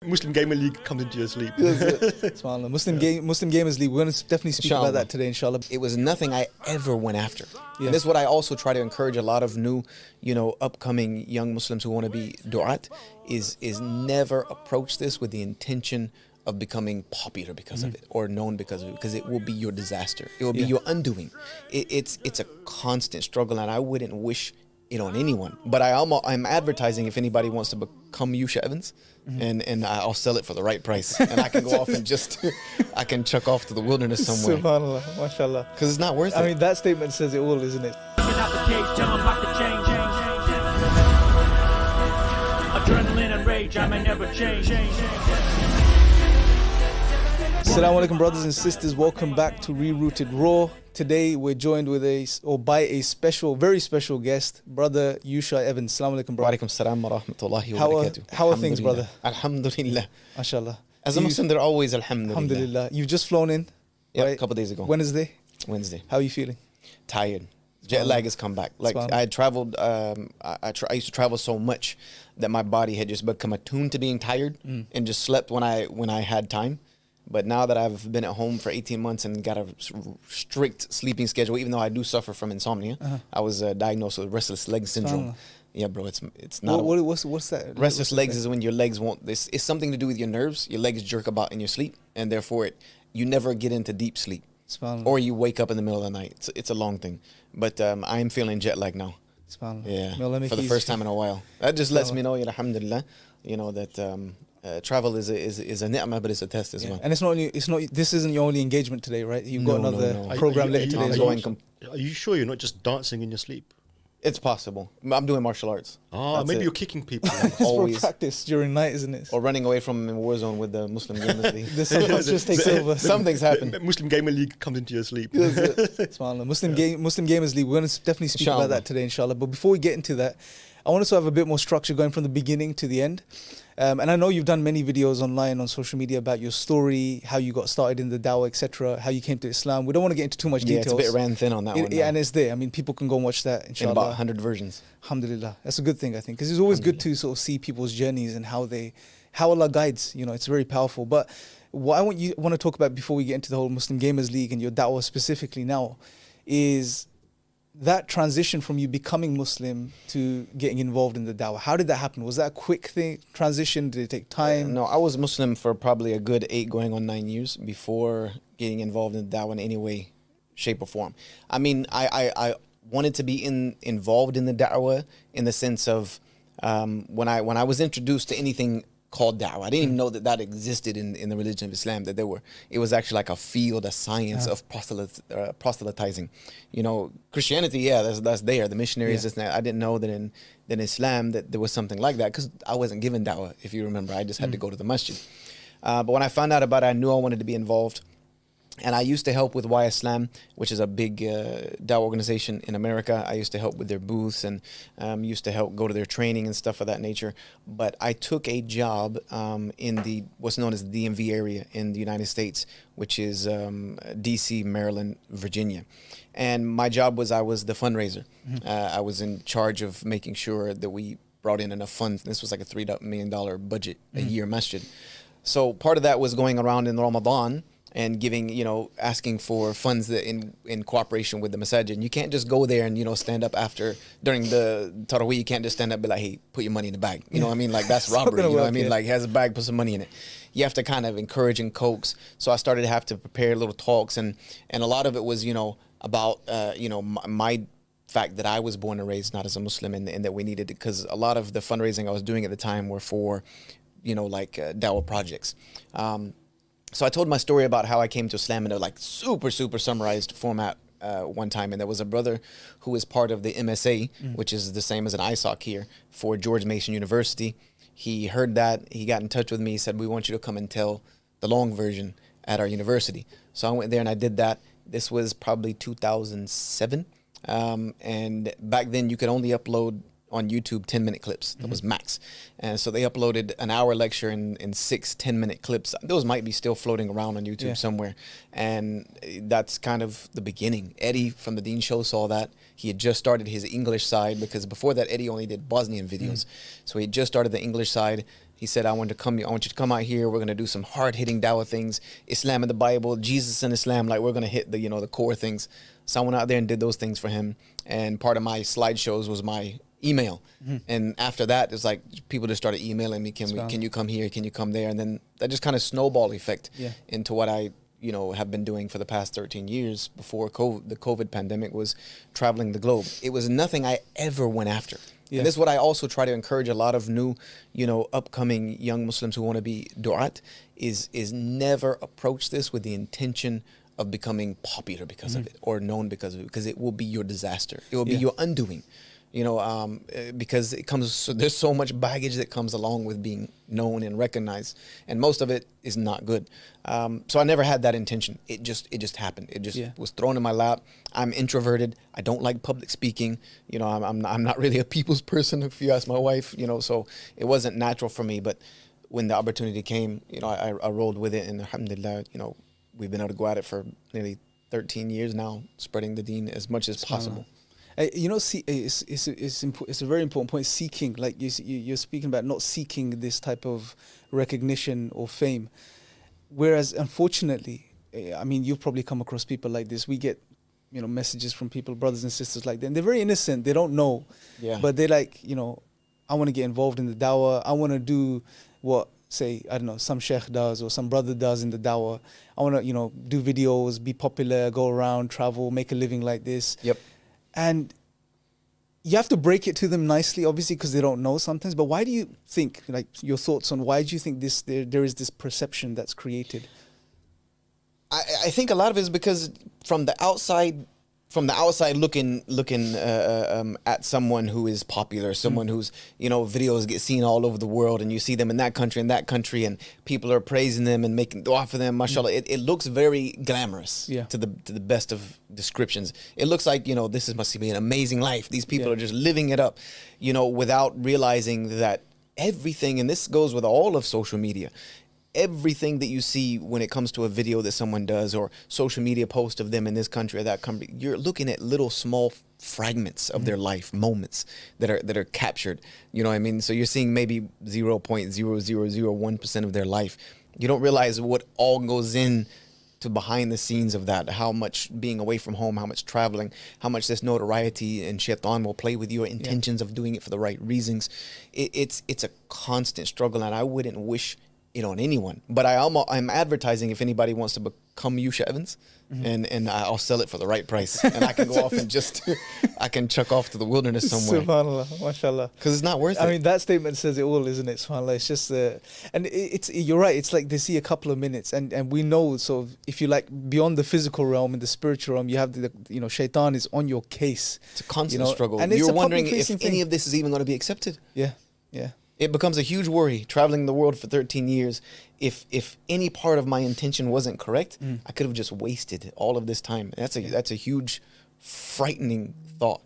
Muslim Gamer League comes into your sleep. SubhanAllah. Muslim Gamers League. We're going to definitely speak about that today, inshallah. It was nothing I ever went after. Yeah. And this is what I also try to encourage a lot of new, upcoming young Muslims who want to be du'at, is never approach this with the intention of becoming popular because of it or known because of it, because it will be your disaster. It will be your undoing. It's a constant struggle, and I wouldn't wish it on anyone. But I'm advertising if anybody wants to become Yousha Evans, and I'll sell it for the right price, and I can go off and I can chuck off to the wilderness somewhere. SubhanAllah, mashallah. Because it's not worth it. I mean, that statement says it all, isn't it? Adrenaline and rage, I may never change. Assalamu alaikum, brothers and sisters. Welcome back to Rerooted Raw. Today we're joined with by a very special guest, brother Yousha Evans. Assalamu alaikum, brother. Wa alaikum salam wa rahmatullahi wa barakatuh. How are things, brother? Alhamdulillah. Mashallah. As a Muslim, they're always alhamdulillah. Alhamdulillah. You've just flown in, right? right? A couple of days ago. Wednesday. How are you feeling? Tired. Jet lag has come back. Like I had traveled, I used to travel so much that my body had just become attuned to being tired and just slept when I had time. But now that I've been at home for 18 months and got a strict sleeping schedule, even though I do suffer from insomnia, I was diagnosed with restless leg syndrome. Yeah, bro, it's not. What's that? Restless legs is when your legs won't. It's something to do with your nerves. Your legs jerk about in your sleep, and therefore you never get into deep sleep, or you wake up in the middle of the night. It's a long thing. But I'm feeling jet lag now. Yeah, for the first time in a while. That just lets me know, alhamdulillah, that. Travel is a ni'mah, but it's a test as well. And this isn't your only engagement today, right? You've got another program later today as well. Are you sure you're not just dancing in your sleep? It's possible. I'm doing martial arts. Maybe you're kicking people. Always practice during night, isn't it? Or running away from a war zone with the Muslim Gamers League. The just takes over. Something's happened. Muslim Gamer League comes into your sleep. SubhanAllah. Muslim Gamers League. We're going to definitely speak about that today, inshallah. But before we get into that, I want us to have a bit more structure going from the beginning to the end. And I know you've done many videos online on social media about your story, how you got started in the dawah, etc., how you came to Islam. We don't want to get into too much details. It's a bit ran thin on that one. Yeah, and it's there. I mean, people can go and watch that, inshallah. In about 100 versions. Alhamdulillah. That's a good thing, I think, because it's always good to sort of see people's journeys and how Allah guides. It's very powerful. But what I want to talk about before we get into the whole Muslim Gamers League and your dawah specifically now is that transition from you becoming Muslim to getting involved in the dawah. How did that happen? Was that a quick transition? Did it take time? No, I was Muslim for probably a good 8 going on 9 years before getting involved in the dawah in any way, shape or form. I mean, I wanted to be involved in the dawah in the sense of when I was introduced to anything called da'wah. I didn't even know that existed in the religion of Islam, that it was actually like a field, a science of proselytizing. Christianity, that's there. The missionaries, I didn't know that in Islam that there was something like that, because I wasn't given da'wah, if you remember. I just had to go to the masjid. But when I found out about it, I knew I wanted to be involved. And I used to help with Islam, which is a big dawah organization in America. I used to help with their booths and used to help go to their training and stuff of that nature. But I took a job in what's known as the DMV area in the United States, which is DC, Maryland, Virginia. And my job was I was the fundraiser. I was in charge of making sure that we brought in enough funds. This was like a $3 million budget a year masjid. So part of that was going around in Ramadan and giving, asking for funds that in cooperation with the masajid. And you can't just go there and, stand up during the Taraweeh, you can't just stand up and be like, hey, put your money in the bag. You know what I mean? Like, that's robbery, you know what I mean? Like, has a bag, put some money in it. You have to kind of encourage and coax. So I started to have to prepare little talks, and a lot of it was, about, my fact that I was born and raised not as a Muslim, and that we needed it, because a lot of the fundraising I was doing at the time were for, dawah projects. So I told my story about how I came to Islam in a super summarized format one time, and there was a brother who was part of the MSA, which is the same as an ISOC here for George Mason University. He heard that, he got in touch with me, he said, we want you to come and tell the long version at our university. So I went there and I did that. This was probably 2007, and back then you could only upload on YouTube 10-minute clips. That was max. And so they uploaded an hour lecture in 6 10-minute clips. Those might be still floating around on YouTube somewhere. And that's kind of the beginning. Eddie from the Dean Show saw that. He had just started his English side, because before that Eddie only did Bosnian videos. So he just started the English side. He said, I want you to come out here. We're going to do some hard-hitting dawah things, Islam and the Bible, Jesus and Islam. Like, we're going to hit the, the core things. So I went out there and did those things for him. And part of my slideshows was my email. And after that, it's like people just started emailing me, can you come here? Can you come there? And then that just kind of snowball effect into what I have been doing for the past 13 years before the COVID pandemic, was traveling the globe. It was nothing I ever went after. Yeah. And this is what I also try to encourage a lot of new, upcoming young Muslims who want to be du'at, is never approach this with the intention of becoming popular because of it, or known because of it, because it will be your disaster. It will be your undoing. Because there's so much baggage that comes along with being known and recognized, and most of it is not good. So I never had that intention. It just happened. It just was thrown in my lap. I'm introverted. I don't like public speaking. I'm not really a people's person, if you ask my wife. So it wasn't natural for me. But when the opportunity came, I rolled with it, and alhamdulillah, we've been able to go at it for nearly 13 years now, spreading the deen as much as possible. It's a very important point. Seeking, like you're speaking about, not seeking this type of recognition or fame. Whereas, unfortunately, you've probably come across people like this. We get, messages from people, brothers and sisters like that. And they're very innocent. They don't know. Yeah. But they're like, I want to get involved in the dawah. I want to do what, say, I don't know, some sheikh does or some brother does in the dawah. I want to, do videos, be popular, go around, travel, make a living like this. Yep. And you have to break it to them nicely, obviously, because they don't know sometimes. But why do you think, like, your thoughts on why do you think there is this perception that's created? I think a lot of it is because from the outside looking at someone who is popular, someone who's, videos get seen all over the world, and you see them in that country and that country, and people are praising them and making dua for them, mashallah. It looks very glamorous to the best of descriptions. It looks like, this must be an amazing life. These people are just living it up, without realizing that everything, and this goes with all of social media, everything that you see when it comes to a video that someone does or social media post of them in this country or that country, you're looking at little small fragments of their life, moments that are captured. You know what I mean? So you're seeing maybe 0.0001% of their life. You don't realize what all goes in to behind the scenes of that, how much being away from home, how much traveling, how much this notoriety and shaitan will play with your intentions of doing it for the right reasons. It's a constant struggle, and I wouldn't wish it on anyone. But I'm advertising if anybody wants to become Yousha Evans, and I'll sell it for the right price, and I can go off and I can chuck off to the wilderness somewhere. Subhanallah, mashallah. Because it's not worth it. I mean, that statement says it all, isn't it? Subhanallah. It's just, and you're right. It's like they see a couple of minutes, and we know. So if you like beyond the physical realm and the spiritual realm, you have shaitan is on your case. It's a constant struggle. And you're wondering if any of this is even going to be accepted. Yeah. It becomes a huge worry, traveling the world for 13 years. If any part of my intention wasn't correct, I could have just wasted all of this time. That's a huge, frightening thought.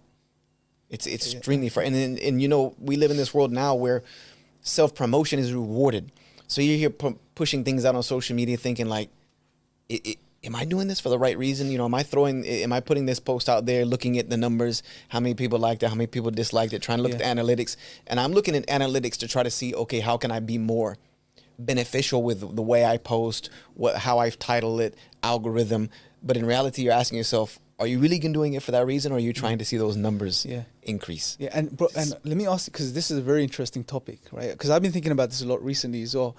It's extremely frightening. And we live in this world now where self-promotion is rewarded. So you're here pushing things out on social media thinking like, am I doing this for the right reason? Am I putting this post out there, looking at the numbers, how many people liked it, how many people disliked it, trying to look at the analytics. And I'm looking at analytics to try to see, okay, how can I be more beneficial with the way I post, how I've titled it, algorithm. But in reality, you're asking yourself, are you really doing it for that reason, or are you trying to see those numbers increase? Yeah, and let me ask, because this is a very interesting topic, right? Because I've been thinking about this a lot recently as well.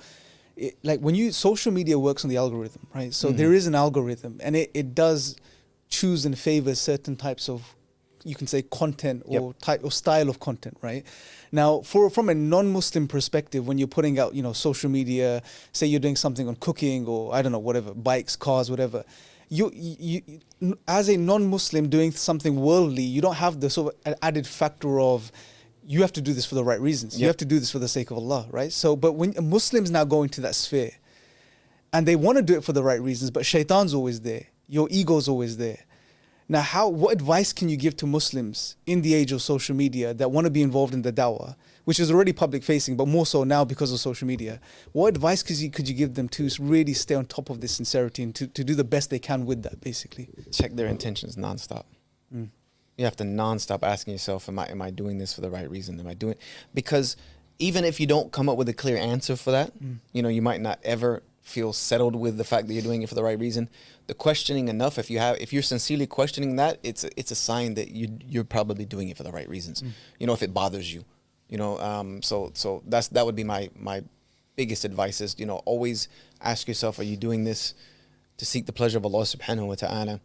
Social media works on the algorithm, right? So there is an algorithm, and it does choose and favor certain types of, you can say, content or type or style of content, right? Now, from a non-Muslim perspective, when you're putting out, social media, say you're doing something on cooking or I don't know, whatever, bikes, cars, whatever, you as a non-Muslim doing something worldly, you don't have the sort of added factor of, you have to do this for the right reasons. You have to do this for the sake of Allah, right? So, but when Muslims now go into that sphere and they want to do it for the right reasons, but shaitan's always there. Your ego's always there. Now, what advice can you give to Muslims in the age of social media that want to be involved in the dawah, which is already public facing, but more so now because of social media? What advice could you give them to really stay on top of this sincerity and to do the best they can with that, basically? Check their intentions nonstop. You have to nonstop asking yourself, am I doing this for the right reason? Am I doing it? Because even if you don't come up with a clear answer for that, you know, you might not ever feel settled with the fact that you're doing it for the right reason. The questioning enough, if you're sincerely questioning that, it's a sign that you're probably doing it for the right reasons. You know, if it bothers you, you know, so that would be my biggest advice is, you know, always ask yourself, are you doing this to seek the pleasure of Allah subhanahu wa ta'ala,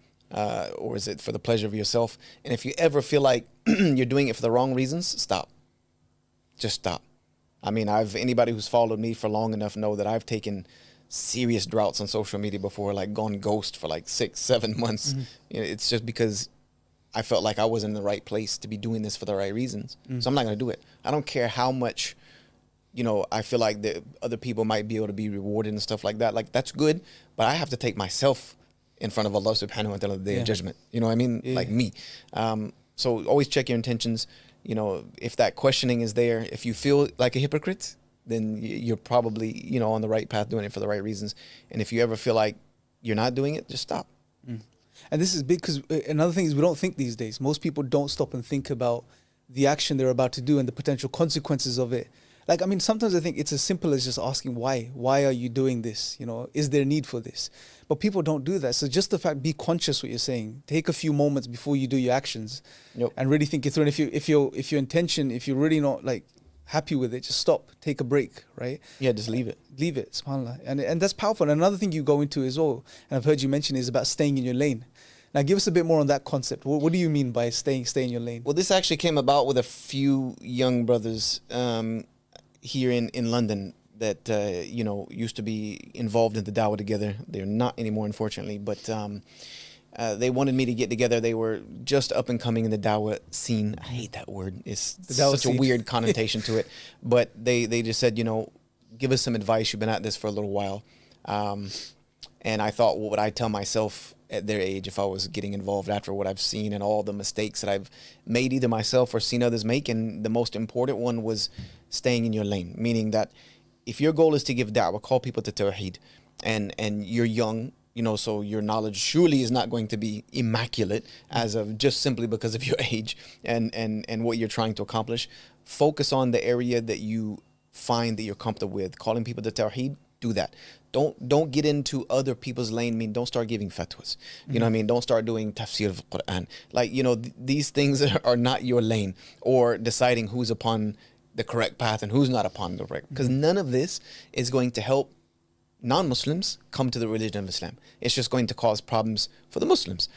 or is it for the pleasure of yourself? And if you ever feel like you're doing it for the wrong reasons, stop. Just stop. I mean, anybody who's followed me for long enough know that I've taken serious droughts on social media before, like gone ghost for like 6-7 months. You know, it's just because I felt like I wasn't in the right place to be doing this for the right reasons. So I'm not going to do it. I don't care how much, you know, I feel like the other people might be able to be rewarded and stuff like that. Like, that's good, but I have to take myself in front of Allah subhanahu wa ta'ala the day of judgment. You know what I mean? Like me. So always check your intentions. You know, if that questioning is there, if you feel like a hypocrite, then you're probably, you know, on the right path, doing it for the right reasons. And if you ever feel like you're not doing it, just stop. And this is big because another thing is we don't think these days. Most people don't stop and think about the action they're about to do and the potential consequences of it. Like, I mean, sometimes I think it's as simple as just asking why. Why are you doing this? You know, is there a need for this? But people don't do that. So just the fact, be conscious what you're saying. Take a few moments before you do your actions, and really think it through. And if your intention, if you're really not like happy with it, just stop. Take a break, right? Yeah, just leave it. Leave it, subhanAllah. And that's powerful. And another thing you go into as well, and I've heard you mention, is about staying in your lane. Now, give us a bit more on that concept. What do you mean by stay in your lane? Well, this actually came about with a few young brothers here in London that you know, used to be involved in the dawah together. They're not anymore, unfortunately, but they wanted me to get together. They were just up and coming in the dawah scene. I hate that word. It's such a weird connotation to it. But they just said, you know, give us some advice. You've been at this for a little while. And I thought, what would I tell myself at their age if I was getting involved after what I've seen and all the mistakes that I've made either myself or seen others make? And the most important one was staying in your lane, meaning that if your goal is to give da'wah, call people to tawheed, and you're young, you know, so your knowledge surely is not going to be immaculate as of just simply because of your age and what you're trying to accomplish. Focus on the area that you find that you're comfortable with. Calling people to tawheed, do that. Don't get into other people's lane. I mean, don't start giving fatwas. You know what I mean? Don't start doing tafsir of the Quran. Like, you know, these things are not your lane, or deciding who's upon the correct path and who's not upon the correct. Because none of this is going to help non-Muslims come to the religion of Islam. It's just going to cause problems for the Muslims.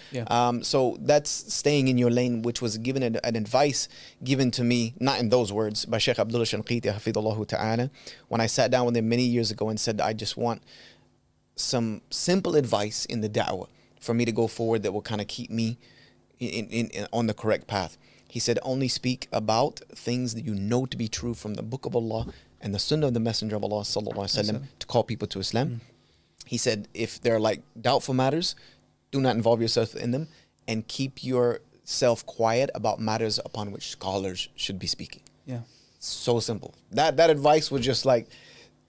So that's staying in your lane, which was given an advice given to me, not in those words, by Sheikh Abdullah Shanqiti hafidhullah ta'ala, when I sat down with him many years ago and said, I just want some simple advice in the da'wah for me to go forward that will kind of keep me on the correct path. He said, only speak about things that you know to be true from the book of Allah and the sunnah of the Messenger of Allah sallallahu alaihi wasallam to call people to Islam. He said, if they're like doubtful matters, do not involve yourself in them, and keep yourself quiet about matters upon which scholars should be speaking. Yeah. So simple. That advice was just like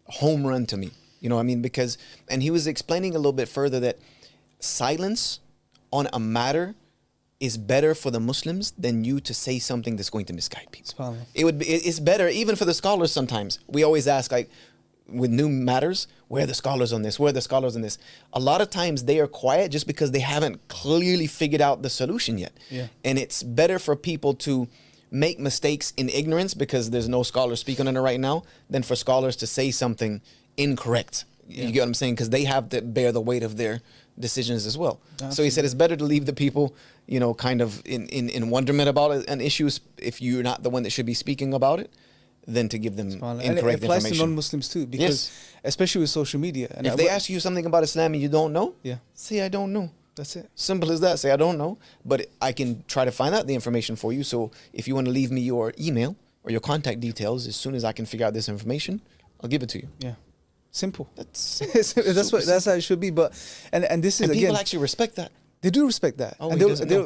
home run to me. You know what I mean? Because, and he was explaining a little bit further that silence on a matter is better for the Muslims than you to say something that's going to misguide people. It's better even for the scholars. Sometimes we always ask, like, with new matters, where are the scholars on this? Where are the scholars on this? A lot of times they are quiet just because they haven't clearly figured out the solution yet. And it's better for people to make mistakes in ignorance because there's no scholar speaking on it right now than for scholars to say something incorrect. You get what I'm saying? Because they have to bear the weight of their decisions as well. Absolutely. So he said it's better to leave the people, you know, kind of in wonderment about an issue if you're not the one that should be speaking about it, than to give them incorrect information. And it applies to non-Muslims too, because especially with social media. And if they ask you something about Islam and you don't know, say I don't know. That's it. Simple as that. Say I don't know, but I can try to find out the information for you. So if you want to leave me your email or your contact details, as soon as I can figure out this information, I'll give it to you. Yeah. Simple. That's how it should be. But and this is, and again, people actually respect that. They do respect that. Oh, and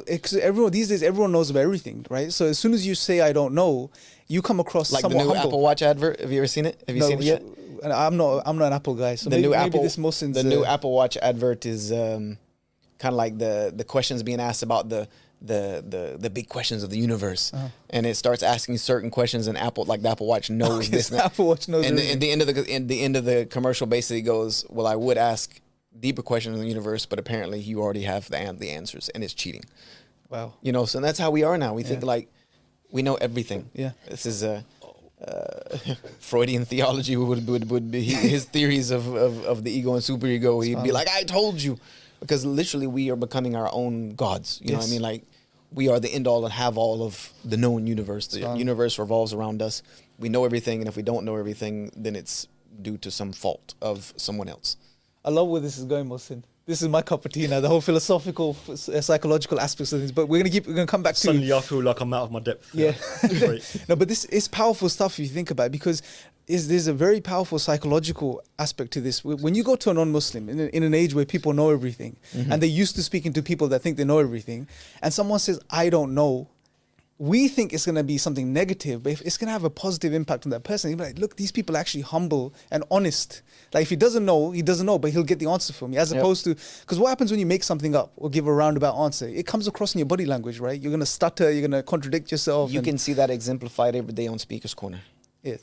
because everyone these days, everyone knows about everything, right? So as soon as you say I don't know, you come across like somewhat the new humble. Apple Watch advert. Have you ever seen it? Have you seen it yet? I'm not an Apple guy. So the maybe new Apple, this Muslims, the new Apple Watch advert is kind of like the questions being asked about the the big questions of the universe, and it starts asking certain questions, and the Apple Watch knows this. And Apple Watch knows. and everything. at the end of the commercial basically goes, well, I would ask deeper questions of the universe, but apparently you already have the answers, and it's cheating. Wow. You know, so that's how we are now. We think like we know everything. Yeah. This is a Freudian theology would be his theories of the ego and superego. He'd be like, I told you, because literally we are becoming our own gods. You know what I mean? Like we are the end all and have all of the known universe. The universe revolves around us. We know everything, and if we don't know everything, then it's due to some fault of someone else. I love where this is going, Mohsin. This is my cup of tea now. The whole philosophical, psychological aspects of things. But we're gonna come back to. Suddenly, I feel like I'm out of my depth. Yeah. Great. No, but this is powerful stuff if you think about it, because there's a very powerful psychological aspect to this. When you go to a non-Muslim in an age where people know everything, and they're used to speaking to people that think they know everything, and someone says, I don't know, we think it's going to be something negative, but if it's going to have a positive impact on that person. He'll be like, look, these people are actually humble and honest. Like if he doesn't know, but he'll get the answer from me. As opposed to, because what happens when you make something up or give a roundabout answer? It comes across in your body language, right? You're going to stutter, you're going to contradict yourself. You can see that exemplified every day on Speaker's Corner. Yeah,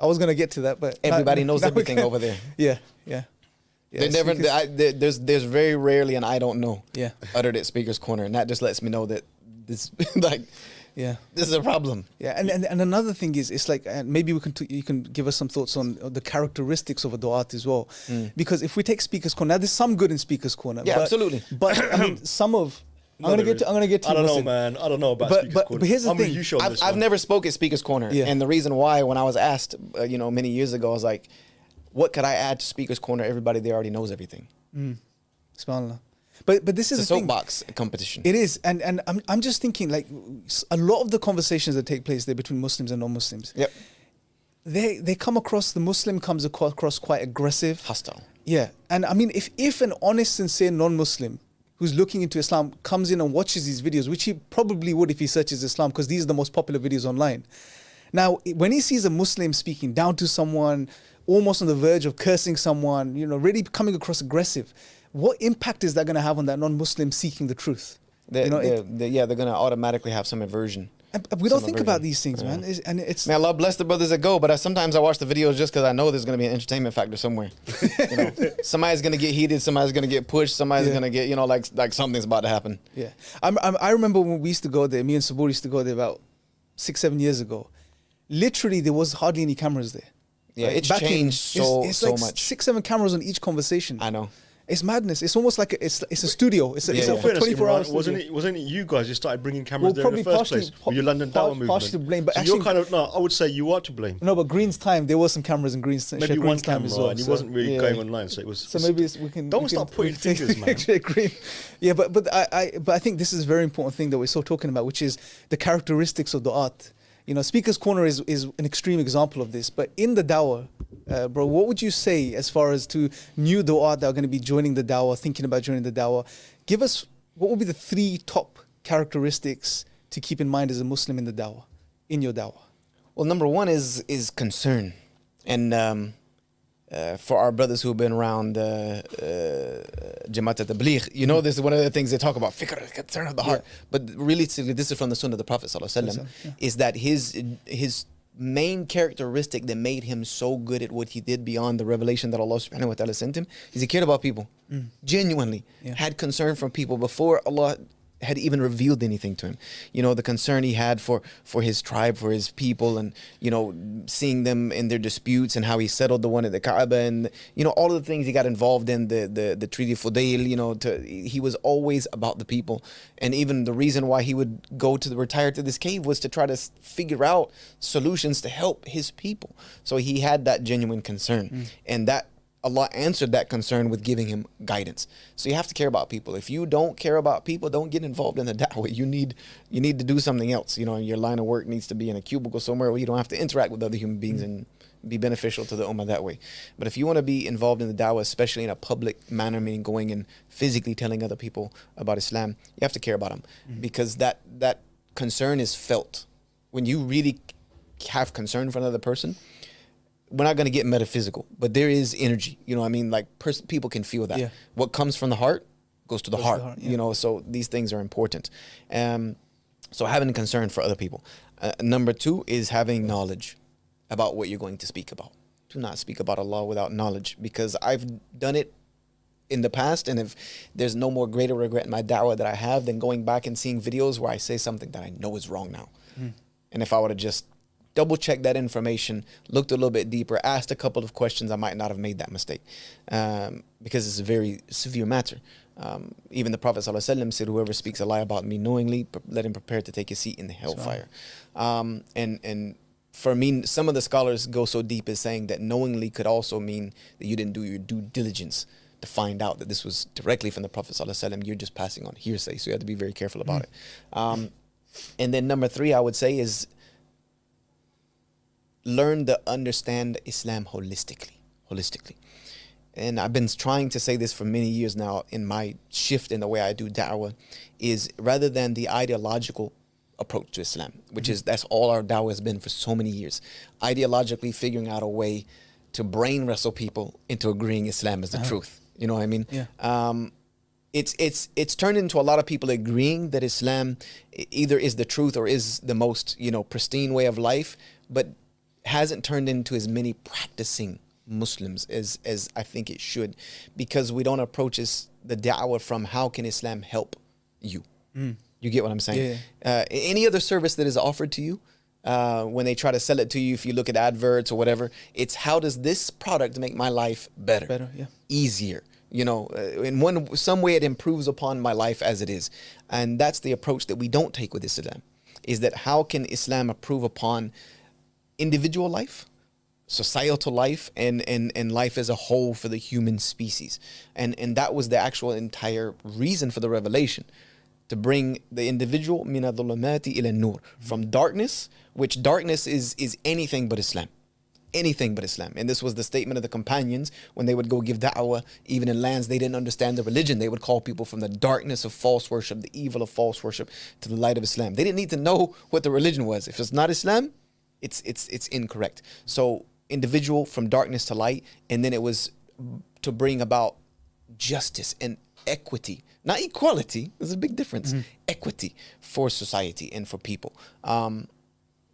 I was going to get to that, but everybody knows everything over there. Yeah. They never. There's very rarely an I don't know. Yeah. Uttered at Speaker's Corner, and that just lets me know that this like. Yeah, this is a problem. Yeah, and another thing is, it's like, and maybe you can give us some thoughts on the characteristics of a du'at as well, because if we take Speaker's Corner, now there's some good in Speaker's Corner. Yeah, absolutely. But I mean, some of I'm gonna get to. I don't know, man. I don't know about Speaker's Corner. But here's the thing. I've never spoke at Speaker's Corner, and the reason why, when I was asked, many years ago, I was like, "What could I add to Speaker's Corner? Everybody there already knows everything." SubhanAllah. But this is a soapbox competition. It is, and I'm just thinking, like, a lot of the conversations that take place there between Muslims and non-Muslims. Yep. They come across, the Muslim comes across quite aggressive, hostile. Yeah, and I mean, if an honest, sincere non-Muslim who's looking into Islam comes in and watches these videos, which he probably would if he searches Islam, because these are the most popular videos online. Now, when he sees a Muslim speaking down to someone, almost on the verge of cursing someone, really coming across aggressive, what impact is that going to have on that non-Muslim seeking the truth? They're going to automatically have some aversion. And we don't think about these things, man. Man, Allah bless the brothers that go, but sometimes I watch the videos just because I know there's going to be an entertainment factor somewhere. Somebody's going to get heated, somebody's going to get pushed, somebody's going to get, like something's about to happen. Yeah. I remember when we used to go there, me and Sabur used to go there about 6-7 years ago. Literally, there was hardly any cameras there. Yeah, it's changed so like much. 6-7 cameras on each conversation. I know. It's madness. It's almost like it's a studio. It's a 24-hour studio. Wasn't it you guys who started bringing cameras there in the first place? With your London Dawah movement. Partially to blame, but so actually, you're kind of I would say you are to blame. No, but Green's time, there was some cameras in Green's time. Maybe Green's one time camera, as well, and he wasn't really going online, so it was. So maybe we can. Don't start pointing fingers, man. Green. Yeah, but I think this is a very important thing that we're still talking about, which is the characteristics of the art. Speaker's Corner is an extreme example of this. But in the dawah, bro, what would you say as far as to new du'at that are going to be joining the dawah, thinking about joining the dawah? Give us, what would be the 3 top characteristics to keep in mind as a Muslim in the dawah, in your dawah? Well, number 1 is concern. And for our brothers who have been around Jamaat al-Tabligh, this is one of the things they talk about, fikr, concern of the heart. But really, this is from the Sunnah of the Prophet ﷺ, is that his main characteristic that made him so good at what he did beyond the revelation that Allah subhanahu wa ta'ala sent him is he cared about people. Genuinely. Had concern for people before Allah had even revealed anything to him. The concern he had for his tribe, for his people, and seeing them in their disputes and how he settled the one at the Kaaba, and all of the things he got involved in, the Treaty of Fudail. He was always about the people. And even the reason why he would retire to this cave was to try to figure out solutions to help his people. So he had that genuine concern, and that Allah answered that concern with giving him guidance. So you have to care about people. If you don't care about people, don't get involved in the da'wah. You need to do something else. Your line of work needs to be in a cubicle somewhere where you don't have to interact with other human beings and be beneficial to the ummah that way. But if you want to be involved in the da'wah, especially in a public manner, meaning going and physically telling other people about Islam, you have to care about them, because that concern is felt. When you really have concern for another person, we're not going to get metaphysical, but there is energy. Like people can feel that. What comes from the heart goes to the heart, yeah. you know, so these things are important. So having concern for other people. Number 2 is having knowledge about what you're going to speak about. Do not speak about Allah without knowledge, because I've done it in the past, and if there's no more greater regret in my da'wah that I have than going back and seeing videos where I say something that I know is wrong now. And if I would have just double checked that information, looked a little bit deeper, asked a couple of questions, I might not have made that mistake, because it's a very severe matter. Even the Prophet ﷺ said, whoever speaks a lie about me knowingly, let him prepare to take his seat in the hellfire. And for me, some of the scholars go so deep as saying that knowingly could also mean that you didn't do your due diligence to find out that this was directly from the Prophet ﷺ. You're just passing on hearsay, so you have to be very careful about it. And then number 3, I would say, is learn to understand Islam holistically. And I've been trying to say this for many years now in my shift in the way I do da'wah, is rather than the ideological approach to Islam, which is, that's all our da'wah has been for so many years, ideologically figuring out a way to brain wrestle people into agreeing Islam is the truth. You know what I mean? Yeah. It's turned into a lot of people agreeing that Islam either is the truth or is the most, you know, pristine way of life, but hasn't turned into as many practicing Muslims as I think it should, because we don't approach the da'wah from how can Islam help you. You get what I'm saying? Yeah. Any other service that is offered to you, when they try to sell it to you, if you look at adverts or whatever, it's how does this product make my life better, yeah, easier, you know, in some way it improves upon my life as it is. And that's the approach that we don't take with Islam, is that how can Islam improve upon individual life, societal life, and life as a whole for the human species. And that was the actual entire reason for the revelation, to bring the individual min adh-dhulumati ila nur, from darkness, which darkness is anything but Islam. Anything but Islam. And this was the statement of the companions when they would go give da'wah, even in lands they didn't understand the religion. They would call people from the darkness of false worship, the evil of false worship, to the light of Islam. They didn't need to know what the religion was. If it's not Islam, it's incorrect. So individual from darkness to light, and then it was to bring about justice and equity, not equality. There's a big difference. Equity for society and for people.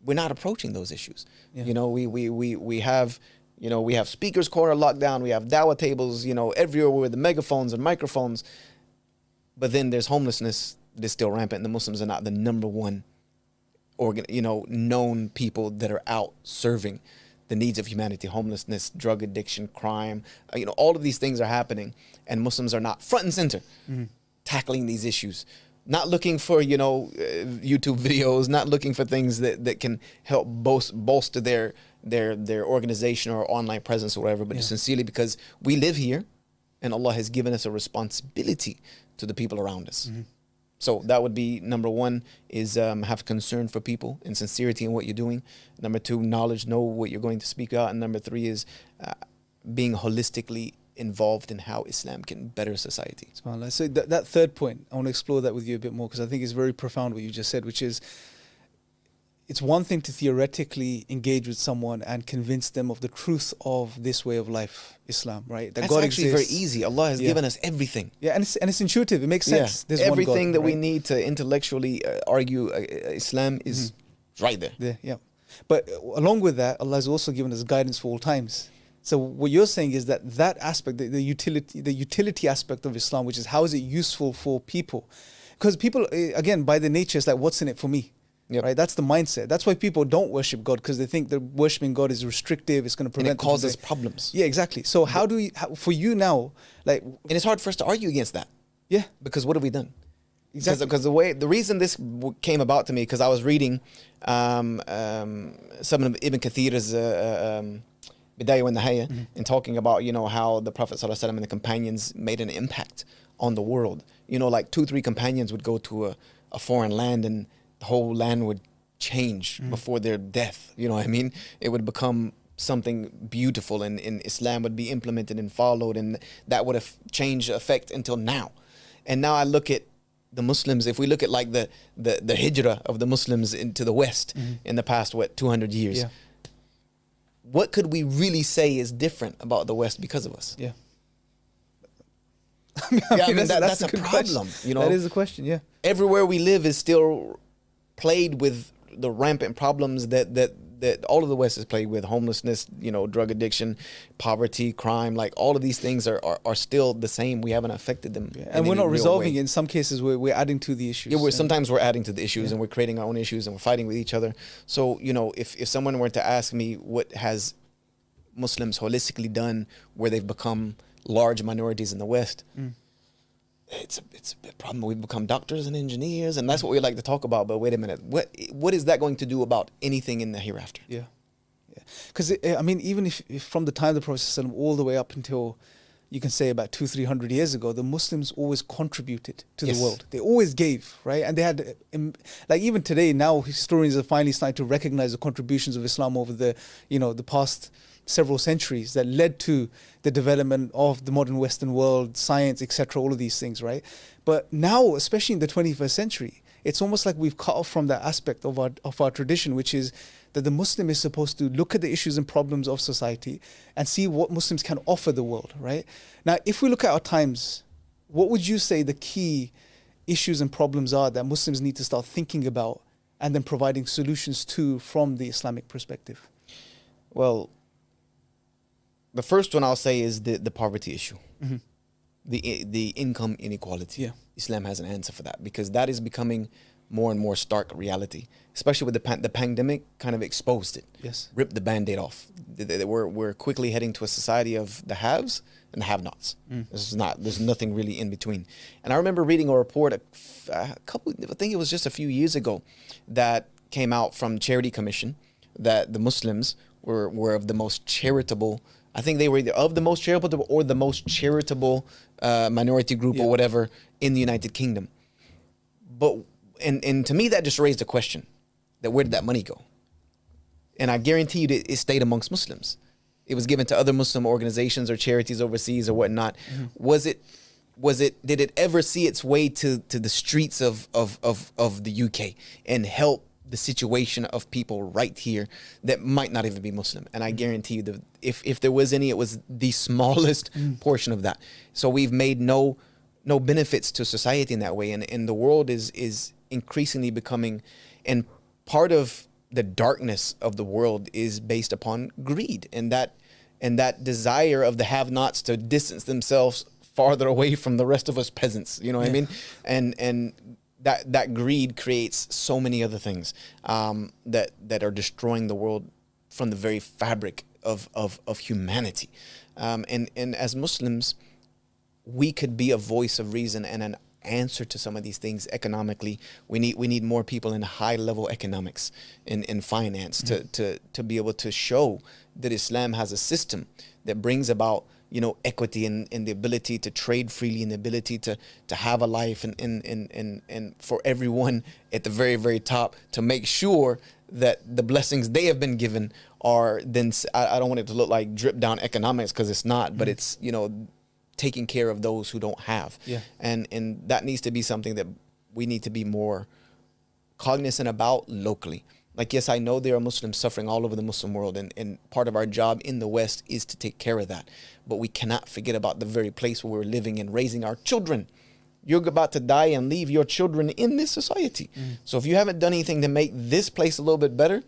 We're not approaching those issues. Yeah. You know, we have, you know, we have speakers corner locked down. We have dawah tables, you know, everywhere with the megaphones and microphones. But then there's homelessness that's still rampant, and the Muslims are not the number one known people that are out serving the needs of humanity. Homelessness, drug addiction, crime, you know, all of these things are happening, and Muslims are not front and center tackling these issues. Not looking for, you know, YouTube videos, not looking for things that can help bolster their organization or online presence or whatever, but just sincerely because we live here and Allah has given us a responsibility to the people around us. So that would be number 1, is have concern for people and sincerity in what you're doing. Number 2, knowledge, know what you're going to speak out. And number 3 is being holistically involved in how Islam can better society. So that third point, I want to explore that with you a bit more, because I think it's very profound what you just said, which is, it's one thing to theoretically engage with someone and convince them of the truth of this way of life, Islam, right? That's God actually exists. Very easy. Allah has given us everything. Yeah, and it's intuitive. It makes sense. There's everything that we need to intellectually argue Islam is right there. Yeah. But along with that, Allah has also given us guidance for all times. So what you're saying is that aspect, the utility aspect of Islam, which is how is it useful for people? Because people, again, by the nature, it's like, what's in it for me? Right? That's the mindset. That's why people don't worship God, because they think that worshiping God is restrictive. It's going to prevent. And it causes problems. Yeah, exactly. So how do we, for you now, like, and it's hard for us to argue against that. Yeah, because what have we done? Exactly. Because the reason this came about to me, because I was reading some of Ibn Kathir's Bidayah wa Nihaya, and talking about, you know, how the Prophet ﷺ and the companions made an impact on the world. You know, like 2-3 companions would go to a foreign land, and the whole land would change before their death. You know what I mean? It would become something beautiful, and Islam would be implemented and followed, and that would have changed effect until now. And now I look at the Muslims, if we look at like the hijrah of the Muslims into the West in the past, 200 years. Yeah. What could we really say is different about the West because of us? Yeah. That's a problem. You know, that is a question. Yeah. Everywhere we live is still plagued with the rampant problems that all of the West is plagued with: homelessness, you know, drug addiction, poverty, crime. Like all of these things are still the same. We haven't affected them, and we're not resolving it. In some cases, we're adding to the issues. Yeah, sometimes we're adding to the issues, and we're creating our own issues, and we're fighting with each other. So, you know, if someone were to ask me what has Muslims holistically done where they've become large minorities in the West, it's a big problem. We've become doctors and engineers, and that's what we like to talk about. But wait a minute, what is that going to do about anything in the hereafter? Yeah, because I mean, even if from the time of the Prophet ﷺ all the way up until, you can say, about 200-300 years ago, the Muslims always contributed to the world. They always gave, right? And they had, like even today, now historians are finally starting to recognize the contributions of Islam over the past several centuries that led to the development of the modern Western world, science, etc., all of these things, right? But now, especially in the 21st century, it's almost like we've cut off from that aspect of our tradition, which is that the Muslim is supposed to look at the issues and problems of society and see what Muslims can offer the world, right? Now, if we look at our times, what would you say the key issues and problems are that Muslims need to start thinking about and then providing solutions to from the Islamic perspective? Well, the first one I'll say is the poverty issue, the income inequality. Yeah. Islam has an answer for that, because that is becoming more and more stark reality, especially with the pandemic kind of exposed it. Yes. Ripped the Band-Aid off. We're quickly heading to a society of the haves and the have-nots. There's nothing really in between. And I remember reading a report I think it was just a few years ago, that came out from Charity Commission, that the Muslims were of the most charitable, I think they were either of the most charitable or the most charitable minority group or whatever in the United Kingdom. But and to me, that just raised a question, that where did that money go? And I guarantee you that it stayed amongst Muslims. It was given to other Muslim organizations or charities overseas or whatnot. Did it ever see its way to the streets of the UK and help the situation of people right here that might not even be Muslim? And I guarantee you that if there was any, it was the smallest portion of that. So we've made no benefits to society in that way. And the world is increasingly becoming, and part of the darkness of the world is based upon greed, and that desire of the have-nots to distance themselves farther away from the rest of us peasants. You know what I mean? And that greed creates so many other things that are destroying the world from the very fabric of humanity. And as Muslims, we could be a voice of reason and an answer to some of these things economically. We need more people in high level economics, in finance, to be able to show that Islam has a system that brings about, you know, equity and the ability to trade freely, and the ability to have a life, and for everyone at the very, very top, to make sure that the blessings they have been given are then, I don't want it to look like drip down economics, because it's not, but it's, you know, taking care of those who don't have. And that needs to be something that we need to be more cognizant about locally. Like, yes, I know there are Muslims suffering all over the Muslim world, and part of our job in the West is to take care of that. But we cannot forget about the very place where we're living and raising our children. You're about to die and leave your children in this society. So if you haven't done anything to make this place a little bit better,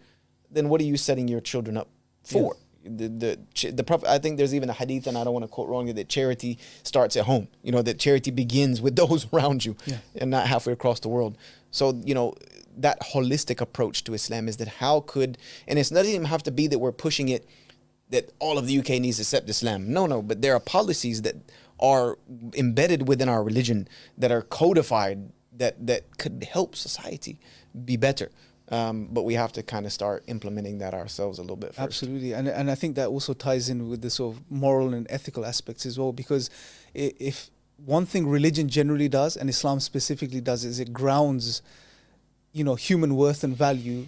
then what are you setting your children up for? The Prophet, I think there's even a hadith, and I don't want to quote wrongly, that charity starts at home. You know, that charity begins with those around you, and not halfway across the world. So, you know, that holistic approach to Islam is that how could, and it's not even have to be that we're pushing it, that all of the UK needs to accept Islam. No, but there are policies that are embedded within our religion, that are codified, that could help society be better. But we have to kind of start implementing that ourselves a little bit first. Absolutely. And I think that also ties in with the sort of moral and ethical aspects as well, because if one thing religion generally does, and Islam specifically does, is it grounds, you know, human worth and value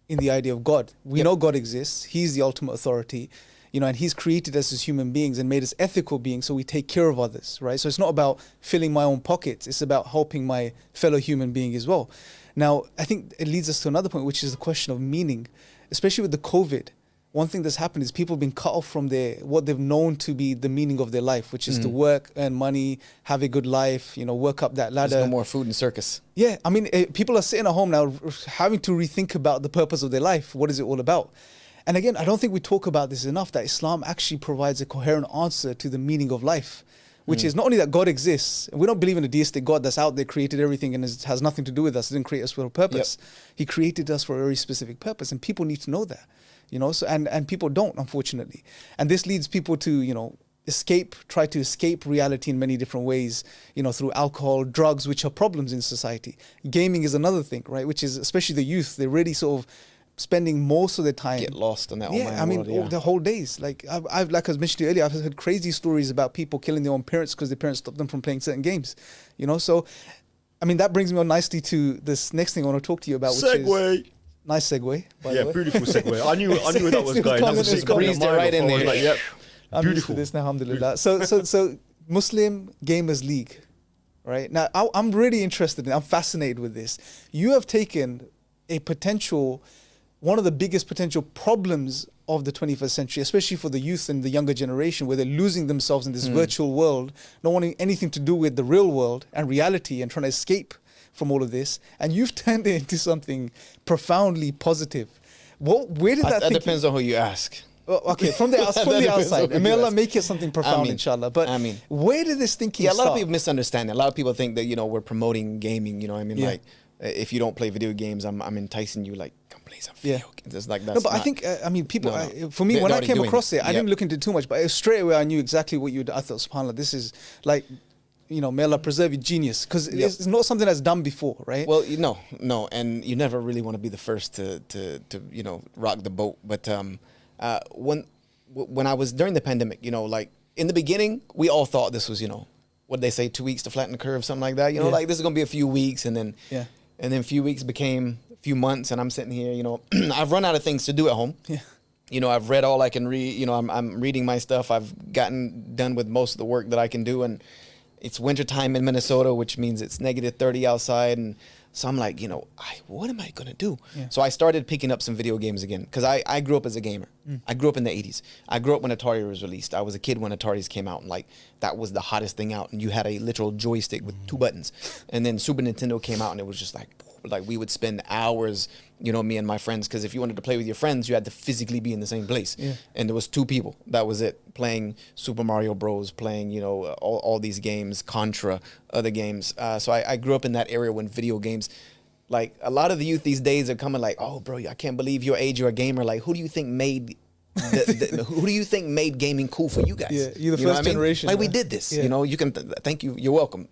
in the idea of God. We know God exists. He's the ultimate authority, you know, and he's created us as human beings and made us ethical beings, so we take care of others, right? So it's not about filling my own pockets. It's about helping my fellow human being as well. Now, I think it leads us to another point, which is the question of meaning, especially with the COVID. one thing that's happened is people have been cut off from what they've known to be the meaning of their life, which is to work, earn money, have a good life, work up that ladder. There's no more food and circus. Yeah, I mean, people are sitting at home now having to rethink about the purpose of their life. What is it all about? And again, I don't think we talk about this enough, that Islam actually provides a coherent answer to the meaning of life, which is not only that God exists. We don't believe in a deistic God that's out there, created everything and has nothing to do with us. He didn't create us for a purpose. Yep. He created us for a very specific purpose, and people need to know that. So and people don't, unfortunately. And this leads people to, try to escape reality in many different ways, through alcohol, drugs, which are problems in society. Gaming is another thing, right? Which is, especially the youth, they're really sort of spending most of their time. Get lost in that world, the whole days. Like I've like I was mentioning earlier, I've heard crazy stories about people killing their own parents because their parents stopped them from playing certain games. So, I mean, that brings me on nicely to this next thing I want to talk to you about, which segue. is... Nice segue, by the way. Beautiful segue. I knew where that was going. That was just breezed it right in there. Like, yep. I'm used to this now, alhamdulillah. So Muslim Gamers League, right? Now, I'm really interested I'm fascinated with this. You have taken one of the biggest potential problems of the 21st century, especially for the youth and the younger generation, where they're losing themselves in this virtual world, not wanting anything to do with the real world and reality and trying to escape from all of this, and you've turned it into something profoundly positive. Where did that depends on who you ask. Okay, from the outside. And may Allah make it something profound, inshallah. But where did this thinking start? A lot of people misunderstand it. A lot of people think that, we're promoting gaming, like, if you don't play video games, I'm enticing you, like, come play some video games. It's like, that's I think, people, for me, when I came across it, I didn't look into it too much, but straight away I knew exactly what I thought, subhanAllah, this is like, may Allah preserve your genius, because it's not something that's done before, right? Well, no, and you never really want to be the first to rock the boat. But when I was during the pandemic, like in the beginning, we all thought this was, what they say, 2 weeks to flatten the curve, something like that. Like this is gonna be a few weeks, and then a few weeks became a few months, and I'm sitting here, I've run out of things to do at home. Yeah. I've read all I can read. I'm reading my stuff. I've gotten done with most of the work that I can do, and it's wintertime in Minnesota, which means it's -30 outside. And so I'm like, what am I going to do? Yeah. So I started picking up some video games again, because I grew up as a gamer. I grew up in the 80s. I grew up when Atari was released. I was a kid when Ataris came out, and like that was the hottest thing out. And you had a literal joystick with 2 buttons. And then Super Nintendo came out, and it was just like we would spend hours, me and my friends, because if you wanted to play with your friends, you had to physically be in the same place. Yeah. And there was 2 people. That was it, playing Super Mario Bros, playing, all these games, Contra, other games. So I grew up in that area when video games, like a lot of the youth these days are coming like, oh, bro, I can't believe your age, you're a gamer. Like, who do you think made gaming cool for you guys? Yeah, you're the first generation. Like, we did this, you can, thank you, you're welcome.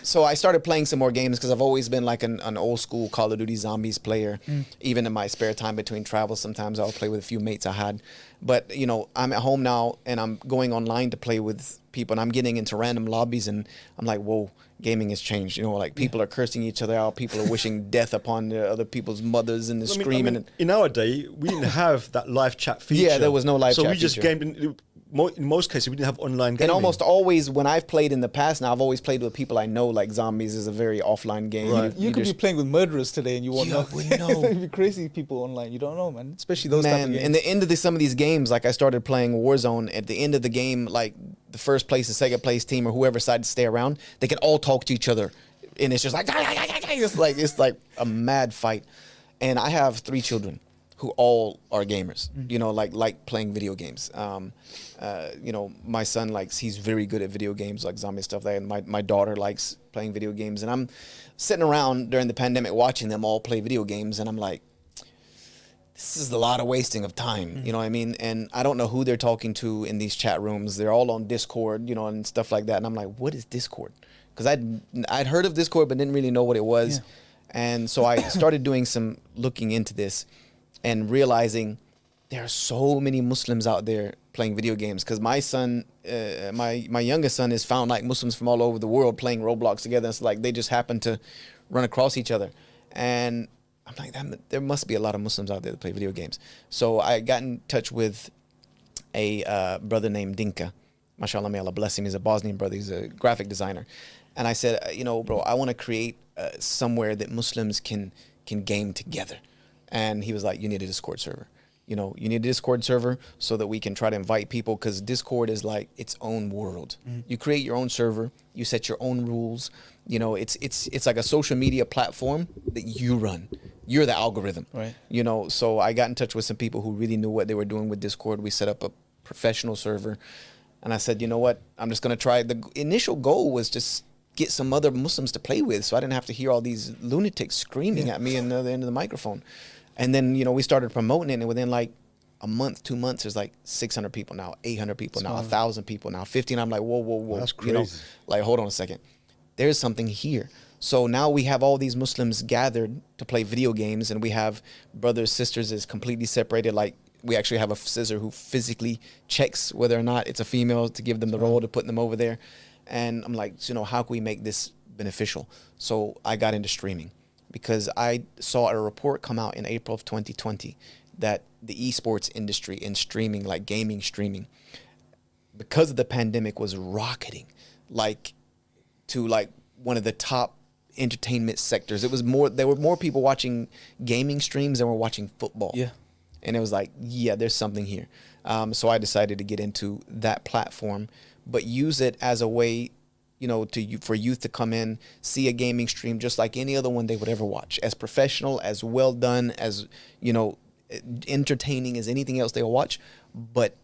So I started playing some more games, because I've always been like an old school Call of Duty Zombies player. Even in my spare time between travels, sometimes I'll play with a few mates I had. But, I'm at home now, and I'm going online to play with people, and I'm getting into random lobbies, and I'm like, whoa, gaming has changed. Like people are cursing each other out. People are wishing death upon other people's mothers, and screaming. In our day, we didn't have that live chat feature. Yeah, there was no live chat feature. So we just gamed. In most cases, we didn't have online gaming. And almost always, when I've played in the past, now I've always played with people I know. Like Zombies is a very offline game. Right. You could be playing with murderers today, and you won't know. It'd be crazy people online. You don't know, man. Especially those type of games. And the end of some of these games, like I started playing Warzone. At the end of the game, like the first place, the second place team, or whoever decided to stay around, they can all talk to each other, and it's just like it's like a mad fight. And I have 3 children who all are gamers, like playing video games. My son he's very good at video games, like zombie stuff like that. And my daughter likes playing video games. And I'm sitting around during the pandemic watching them all play video games. And I'm like, this is a lot of wasting of time. You know what I mean? And I don't know who they're talking to in these chat rooms. They're all on Discord, and stuff like that. And I'm like, what is Discord? Because I'd heard of Discord, but didn't really know what it was. Yeah. And so I started doing some looking into this, and realizing there are so many Muslims out there playing video games. Because my son, my youngest son, has found like Muslims from all over the world playing Roblox together. It's like they just happen to run across each other. And I'm like, there must be a lot of Muslims out there that play video games. So I got in touch with a brother named Dinka. MashaAllah, may Allah bless him. He's a Bosnian brother. He's a graphic designer. And I said, bro, I want to create somewhere that Muslims can game together. And he was like, you need a Discord server. You know, you need a Discord server so that we can try to invite people, because Discord is like its own world. You create your own server, you set your own rules. You know, it's like a social media platform that you run. You're the algorithm, right? You know, so I got in touch with some people who really knew what they were doing with Discord. We set up a professional server, and I said, you know what, I'm just gonna try. The initial goal was just get some other Muslims to play with, so I didn't have to hear all these lunatics screaming at me in the end of the microphone. And then, you know, we started promoting it, and within like a month, 2 months, there's like 600 people now, 800 people now, 1,000 people now, 15. I'm like, whoa. That's crazy. You know, like, hold on a second. There's something here. So now we have all these Muslims gathered to play video games, and we have brothers, sisters is completely separated. Like, we actually have a sister who physically checks whether or not it's a female to give them the role to put them over there. And I'm like, so, you know, how can we make this beneficial? So I got into streaming, because I saw a report come out in April of 2020 that the esports industry in streaming, like gaming streaming, because of the pandemic, was rocketing like to like one of the top entertainment sectors. It was more, there were more people watching gaming streams than were watching football. Yeah. And it was like, yeah, there's something here. So I decided to get into that platform, but use it as a way, you know, for youth to come in, see a gaming stream just like any other one they would ever watch, as professional, as well done, as, you know, entertaining as anything else they'll watch, but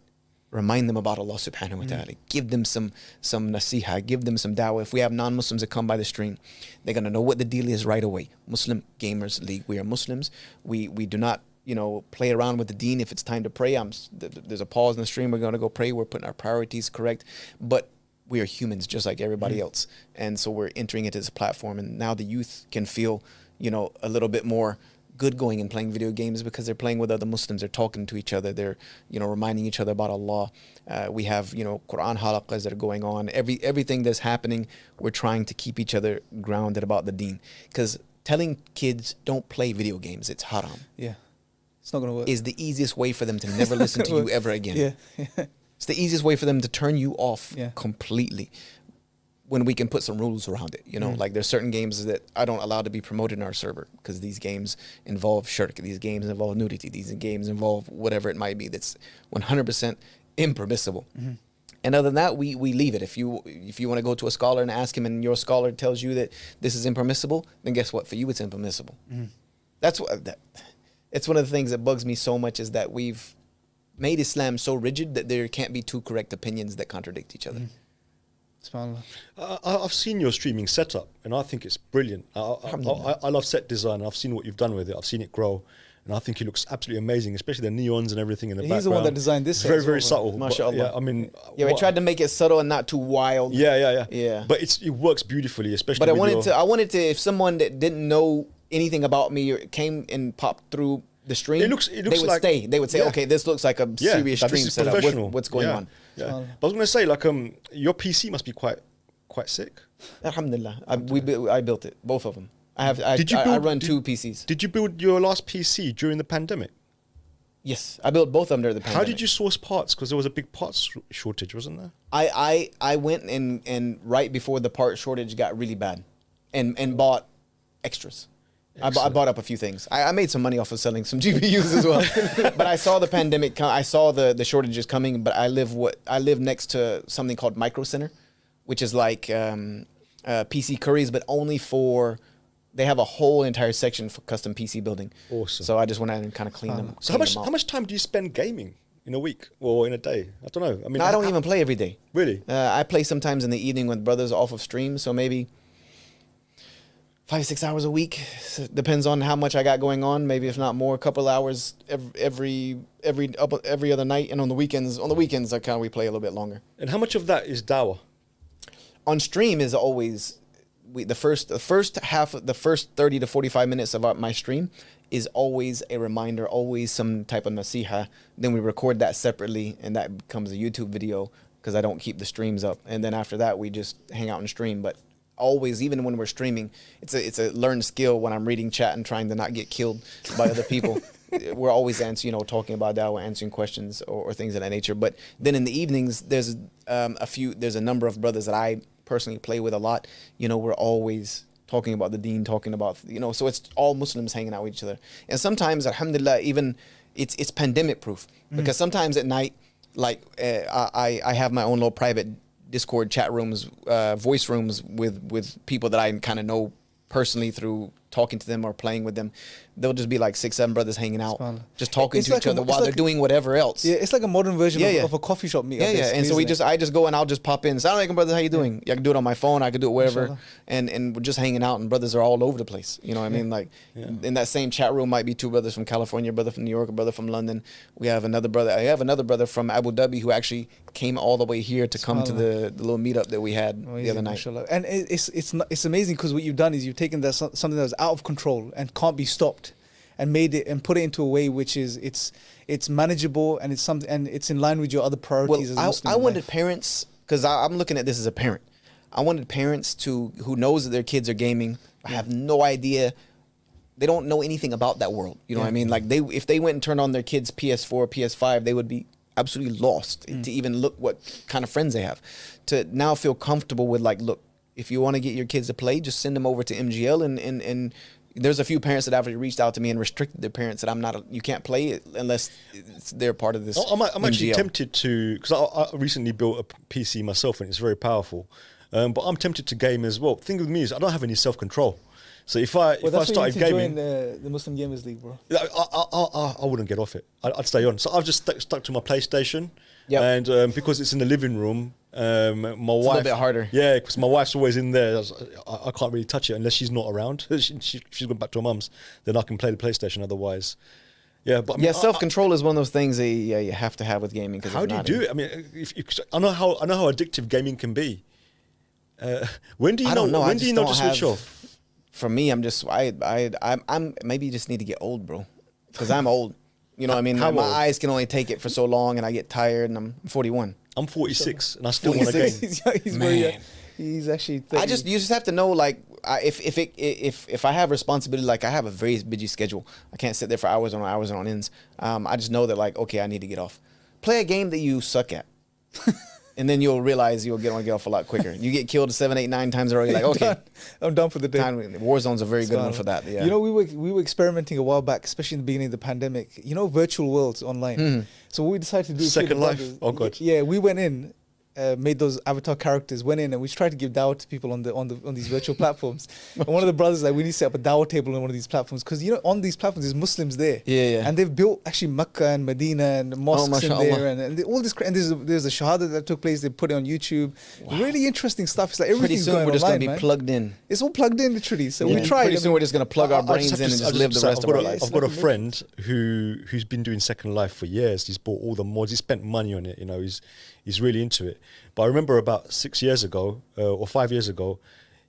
remind them about Allah subhanahu wa ta'ala. Give them some nasiha, give them some dawah. If we have non-Muslims that come by the stream, they're going to know what the deal is right away. Muslim Gamers League. We are Muslims. We do not, you know, play around with the deen. If it's time to pray, there's a pause in the stream. We're going to go pray. We're putting our priorities correct. But we are humans just like everybody else. And so we're entering into this platform. And now the youth can feel, you know, a little bit more good going and playing video games, because they're playing with other Muslims. They're talking to each other. They're, you know, reminding each other about Allah. We have, you know, Quran halaqas that are going on. Everything that's happening, we're trying to keep each other grounded about the deen. Because telling kids don't play video games, it's haram. Yeah. It's not going to work. Is the easiest way for them to never listen to you ever again. Yeah. It's the easiest way for them to turn you off completely, when we can put some rules around it. You know, like there's certain games that I don't allow to be promoted in our server, because these games involve shirk, these games involve nudity, these games involve whatever it might be that's 100% impermissible. And other than that, we leave it. If you want to go to a scholar and ask him, and your scholar tells you that this is impermissible, then guess what? For you, it's impermissible. That's what. It's one of the things that bugs me so much, is that we've made Islam so rigid that there can't be two correct opinions that contradict each other. I've seen your streaming setup, and I think it's brilliant. I love set design. I've seen what you've done with it. I've seen it grow, and I think it looks absolutely amazing, especially the neons and everything in the background. He's the one that designed this. It's very subtle. MashaAllah. Yeah, I mean, we tried to make it subtle and not too wild. Yeah. But it works beautifully, especially. But I wanted to, if someone that didn't know anything about me or came and popped through the stream, it looks they would like, stay. They would say, okay, this looks like a serious stream setup. What's going on? Yeah. But I was going to say, like, your PC must be quite sick. Alhamdulillah, I built it, both of them. I run two PCs. Did you build your last PC during the pandemic? Yes, I built both of them during the pandemic. How did you source parts? Because there was a big parts shortage, wasn't there? I went and right before the part shortage got really bad, and bought extras. I bought up a few things. I made some money off of selling some GPUs as well. But I saw the pandemic. I saw the shortages coming. But I live next to something called Micro Center, which is like PC Curry's, but only for. They have a whole entire section for custom PC building. Awesome. So I just went out and kind of cleaned them. So how much time do you spend gaming in a week or in a day? I don't know. I mean, I don't even play every day. Really? I play sometimes in the evening with brothers off of stream. So maybe 5-6 hours a week. Depends on how much I got going on. Maybe if not more, a couple hours every other night. And on the weekends, we play a little bit longer. And how much of that is dawah? On stream is always. The first 30 to 45 minutes of my stream is always a reminder, always some type of nasiha. Then we record that separately, and that becomes a YouTube video, because I don't keep the streams up. And then after that, we just hang out and stream. But always, even when we're streaming, it's a learned skill when I'm reading chat and trying to not get killed by other people. We're always talking about dawah, answering questions or things of that nature. But then in the evenings, there's a number of brothers that I personally play with a lot. We're always talking about the deen, talking about, so it's all Muslims hanging out with each other. And sometimes, alhamdulillah, even it's pandemic proof, because sometimes at night, like I have my own little private Discord chat rooms, voice rooms with people that I kind of know personally through talking to them or playing with them. They'll just be like 6-7 brothers hanging out, just talking to each other while they're doing whatever else. Yeah, it's like a modern version of a coffee shop meetup. Yeah. And so I just go and I'll just pop in. Assalamu alaikum, brothers, how you doing? I can do it on my phone. I can do it wherever. And we're just hanging out, and brothers are all over the place. You know what I mean? Like in that same chat room might be 2 brothers from California, a brother from New York, a brother from London. We have another brother. I have another brother from Abu Dhabi who actually came all the way here to come to the little meetup that we had the other night. And it's amazing, because what you've done is you've taken something that was out of control and can't be stopped, and made it and put it into a way which is it's manageable, and it's something, and it's in line with your other priorities as a Muslim. I wanted parents, because I'm looking at this as a parent. I wanted parents who knows that their kids are gaming, have no idea. They don't know anything about that world. You know what I mean? Like if they went and turned on their kids' PS4, PS5, they would be absolutely lost to even look what kind of friends they have. To now feel comfortable with, like, look, if you want to get your kids to play, just send them over to MGL, and there's a few parents that have reached out to me and restricted their parents that you can't play it unless they're part of this. I'm actually tempted to, because I recently built a PC myself and it's very powerful, but I'm tempted to game as well. The thing with me is I don't have any self-control. So if I started gaming, the Muslim Gamers League, bro. I wouldn't get off it. I'd stay on. So I've just stuck to my PlayStation, and because it's in the living room, my wife. It's a little bit harder. Yeah, because my wife's always in there. I can't really touch it unless she's not around. She's gone back to her mum's. Then I can play the PlayStation. Otherwise, but I mean, self-control is one of those things that you have to have with gaming. How do you do it? I mean, I know how addictive gaming can be. When do you know to switch off? For me, I'm maybe you just need to get old, bro, because I'm old. You know what I mean? My eyes can only take it for so long, and I get tired, and I'm 41. I'm 46, and I still want to game. He's actually 30. You just have to know, like, if I have responsibility, like I have a very busy schedule. I can't sit there for hours on ends. I just know that, like, okay, I need to get off. Play a game that you suck at. And then you'll realize you'll get off a lot quicker. You get killed 7, 8, 9 times already. Like, okay, I'm done for the day. Warzone's a very good one for that. Yeah. You know, we were experimenting a while back, especially in the beginning of the pandemic. You know, virtual worlds online. So what we decided to do. Second Life. Oh god. Yeah, we went in. Made those avatar characters, went in, and we tried to give dawah to people on these virtual platforms. And one of the brothers like, we need to set up a dawah table on one of these platforms, because on these platforms there's Muslims there, and they've built actually Mecca and Medina and mosques in there, and all this. And there's a shahada that took place. They put it on YouTube. Wow. Really interesting stuff. It's like everything's going we're just online, going to be plugged in. It's all plugged in, literally. So we tried. Pretty soon we're just going to plug our brains in and just live the rest of our lives. I've got a friend who's been doing Second Life for years. He's bought all the mods. He spent money on it. You know, he's really into it. But I remember about 6 years ago or 5 years ago,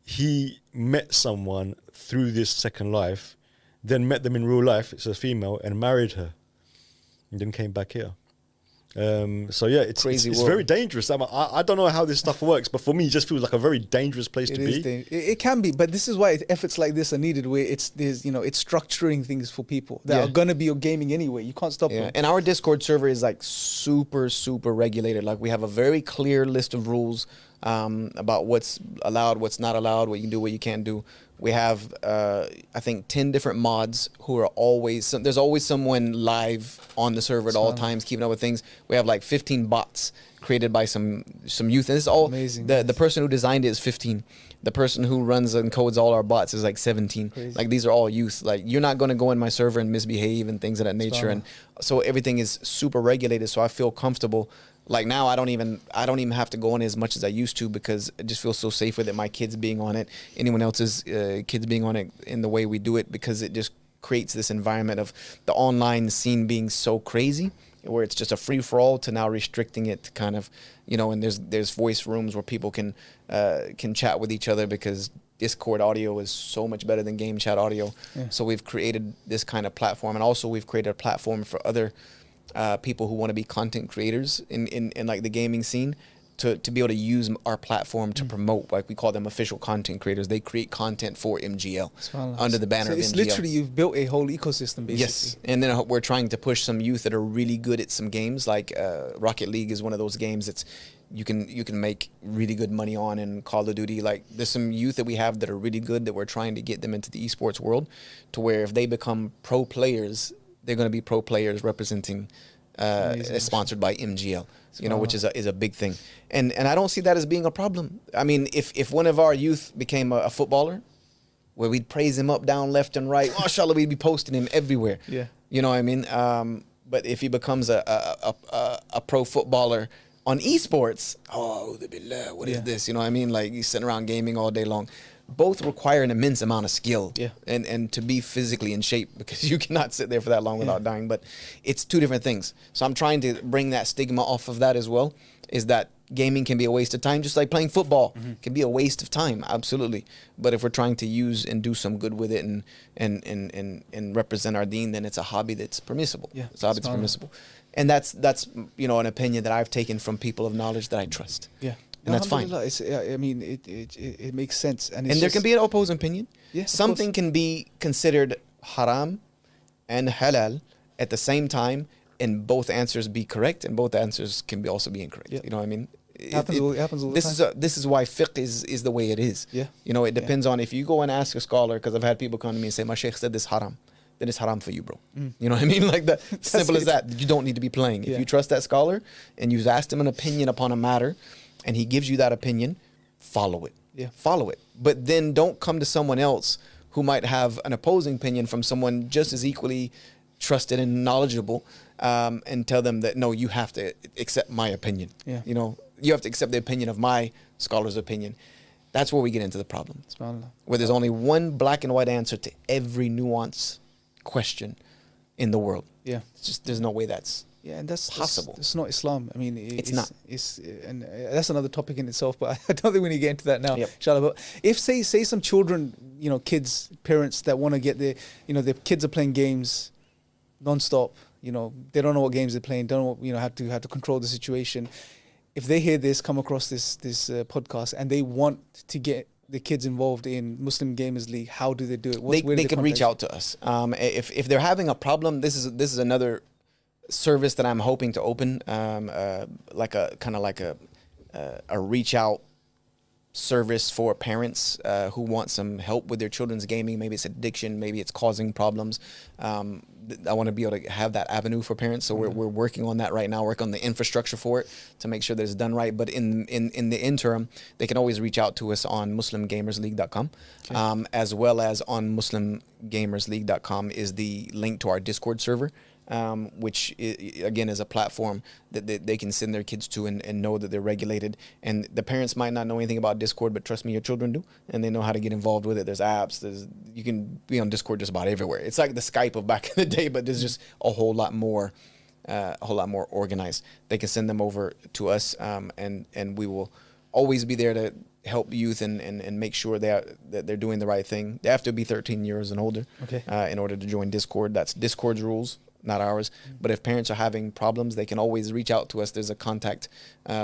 he met someone through this Second Life, then met them in real life, it's a female, and married her, and then came back here. So yeah, it's very dangerous. I don't know how this stuff works, but for me, it just feels like a very dangerous place to be. It can be, but this is why efforts like this are needed, where it's structuring things for people that are going to be gaming anyway. You can't stop them. And our Discord server is like super, super regulated. Like we have a very clear list of rules about what's allowed, what's not allowed, what you can do, what you can't do. We have, I think, 10 different mods who are there's always someone live on the server at all times, keeping up with things. We have like 15 bots created by some youth. And this is all, amazing. The person who designed it is 15. The person who runs and codes all our bots is like 17. Crazy. Like these are all youth. Like you're not going to go in my server and misbehave and things of that nature. And so everything is super regulated. So I feel comfortable. Like now I don't even have to go on as much as I used to, because I just feel so safe with it. My kids being on it, anyone else's kids being on it in the way we do it, because it just creates this environment of the online scene being so crazy, where it's just a free for all, to now restricting it to kind of, and there's voice rooms where people can chat with each other, because Discord audio is so much better than game chat audio. Yeah. So we've created this kind of platform, and also we've created a platform for other people who want to be content creators in like the gaming scene to be able to use our platform to promote, like we call them official content creators. They create content for MGL under the banner of MGL. It's literally, you've built a whole ecosystem, basically. Yes, and then we're trying to push some youth that are really good at some games, like Rocket League is one of those games that's you can make really good money on, and Call of Duty. Like there's some youth that we have that are really good, that we're trying to get them into the esports world, to where if they become pro players, they're going to be pro players representing, sponsored by MGL, which is a big thing. And I don't see that as being a problem. I mean, if one of our youth became a footballer, where we'd praise him up, down, left, and right, mashallah, we'd be posting him everywhere. Yeah. You know what I mean? But if he becomes a pro footballer on esports, what is this? You know what I mean? Like, he's sitting around gaming all day long. Both require an immense amount of skill, and to be physically in shape, because you cannot sit there for that long without dying. But it's two different things. So I'm trying to bring that stigma off of that as well, is that gaming can be a waste of time, just like playing football can be a waste of time, absolutely. But if we're trying to use and do some good with it and represent our deen, then it's a hobby that's permissible. Yeah, it's a hobby that's permissible. And that's an opinion that I've taken from people of knowledge that I trust. Yeah. And that's fine. I mean, it makes sense. And there can be an opposing opinion. Yeah, something can be considered haram and halal at the same time, and both answers be correct, and both answers can also be incorrect. Yeah. You know what I mean? It happens all the time. This is why fiqh is the way it is. Yeah. It depends on, if you go and ask a scholar, because I've had people come to me and say, my sheikh said this haram, then it's haram for you, bro. You know what I mean? Like that. Simple as that. You don't need to be playing. If you trust that scholar and you've asked him an opinion upon a matter, and he gives you that opinion, follow it. Yeah. Follow it. But then don't come to someone else who might have an opposing opinion from someone just as equally trusted and knowledgeable, and tell them that, no, you have to accept my opinion. Yeah. You have to accept the opinion of my scholar's opinion. That's where we get into the problem. Where there's only one black and white answer to every nuance question in the world. Yeah. It's just, there's no way that's and that's possible. It's not Islam. I mean, it's not. And that's another topic in itself. But I don't think we need to get into that now. Yep. Inshallah. But if say some children, kids, parents that want to get their kids are playing games non-stop. They don't know what games they're playing. Don't know how to control the situation. If they hear this, come across this podcast, and they want to get the kids involved in Muslim Gamers League, how do they do it? They could reach out to us. If they're having a problem, this is another service that I'm hoping to open, like a reach out service for parents who want some help with their children's gaming. Maybe it's addiction, maybe it's causing problems. I want to be able to have that avenue for parents, so we're working on that right now, work on the infrastructure for it to make sure that it's done right. But in the interim, they can always reach out to us on muslimgamersleague.com, as well as on muslimgamersleague.com is the link to our Discord server, which again is a platform that they can send their kids to and know that they're regulated. And the parents might not know anything about Discord, but trust me, your children do, and they know how to get involved with it. There's apps, you can be on Discord just about everywhere. It's like the Skype of back in the day, but there's just a whole lot more organized. They can send them over to us, and we will always be there to help youth and make sure that they're doing the right thing. They have to be 13 years and older in order to join Discord. That's Discord's rules, not ours. But if parents are having problems, they can always reach out to us. There's a contact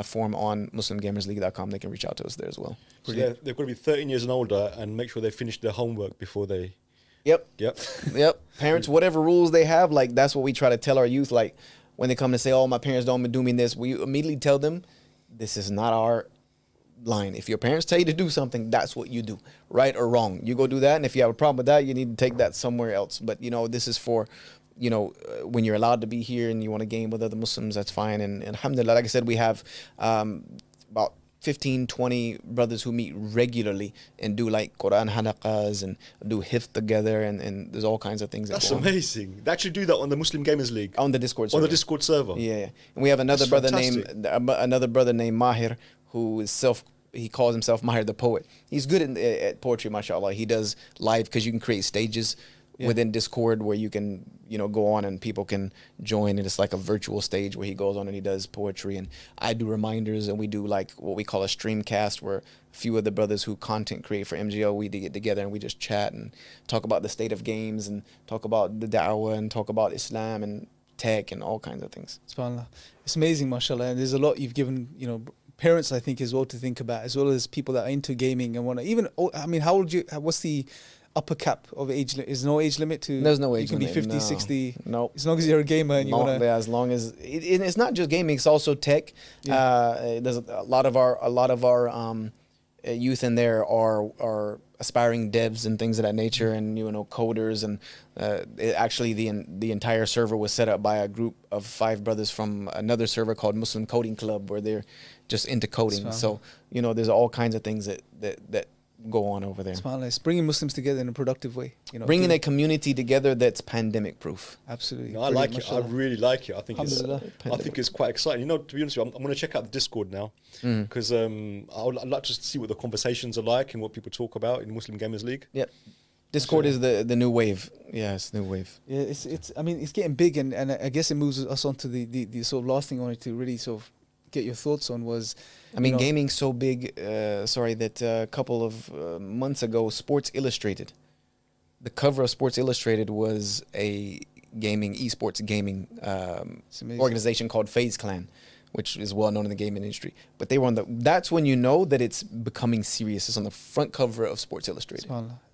form on muslimgamersleague.com. They can reach out to us there as well. So they've got to be 13 years and older and make sure they finish their homework before they... Yep. Yep. Parents, whatever rules they have, like, that's what we try to tell our youth. Like, when they come to say, oh, my parents don't do me this, we immediately tell them, this is not our line. If your parents tell you to do something, that's what you do, right or wrong. You go do that, and if you have a problem with that, you need to take that somewhere else. But this is for when you're allowed to be here and you want to game with other Muslims, that's fine. And alhamdulillah, like I said, we have about 15, 20 brothers who meet regularly and do like Quran halaqas and do hifz together, and there's all kinds of things. That's amazing. They actually do that on the Muslim Gamers League. On the Discord server. On the Discord server. Yeah. And we have another brother named Mahir, who is he calls himself Mahir the Poet. He's good at poetry, mashallah. He does live, because you can create stages within Discord where you can, go on and people can join, and it's like a virtual stage where he goes on and he does poetry. And I do reminders, and we do like what we call a stream cast, where a few of the brothers who content create for MGL, we get together and we just chat and talk about the state of games and talk about the da'wah and talk about Islam and tech and all kinds of things. SubhanAllah. It's amazing, mashallah. And there's a lot you've given, parents, I think, as well to think about, as well as people that are into gaming and want to even, how old what's the upper cap of age limit? Is no age limit to? There's no age limit. You can be 50, 60. No. As long as you're a gamer and you want to. Yeah, as long as it's not just gaming, it's also tech. There's a lot of our youth in there are aspiring devs and things of that nature, and coders, and actually the entire server was set up by a group of 5 brothers from another server called Muslim Coding Club, where they're just into coding. So there's all kinds of things that go on over there. It's bringing Muslims together in a productive way. Bringing a community together that's pandemic proof. Absolutely. No, I like it. I really like it. I think Alhamdulillah. it's quite exciting. To be honest with you, I'm going to check out the Discord now, because I'd like to see what the conversations are like and what people talk about in Muslim Gamers League. Yep. Discord is the new wave. Yeah, it's new wave. Yeah, it's getting big, and I guess it moves us on to the sort of last thing I wanted to really sort of get your thoughts on was, gaming's so big. That a couple of months ago, Sports Illustrated, the cover of Sports Illustrated was a esports gaming organization called FaZe Clan, which is well known in the gaming industry. But they were that's when you know that it's becoming serious. It's on the front cover of Sports Illustrated.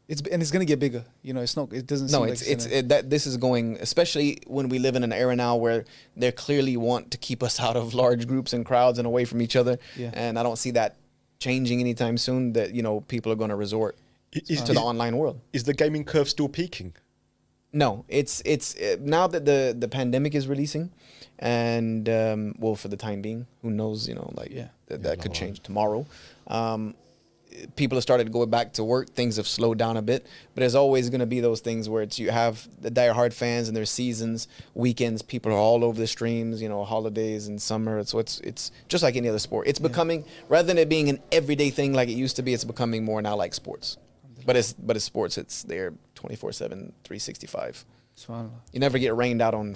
It's going to get bigger. It's not. It doesn't. No, seem this is going, especially when we live in an era now where they clearly want to keep us out of large groups and crowds and away from each other. Yeah. And I don't see that changing anytime soon. That people are going to resort to the online world. Is the gaming curve still peaking? No, it's now that the pandemic is releasing, and for the time being, who knows? That could change tomorrow. People have started going back to work. Things have slowed down a bit, but there's always going to be those things where you have the diehard fans and their seasons, weekends. People are all over the streams, holidays and summer. So it's just like any other sport. It's becoming, rather than it being an everyday thing like it used to be, it's becoming more now like sports. But it's sports. It's there 24/7, 365. You never get rained out on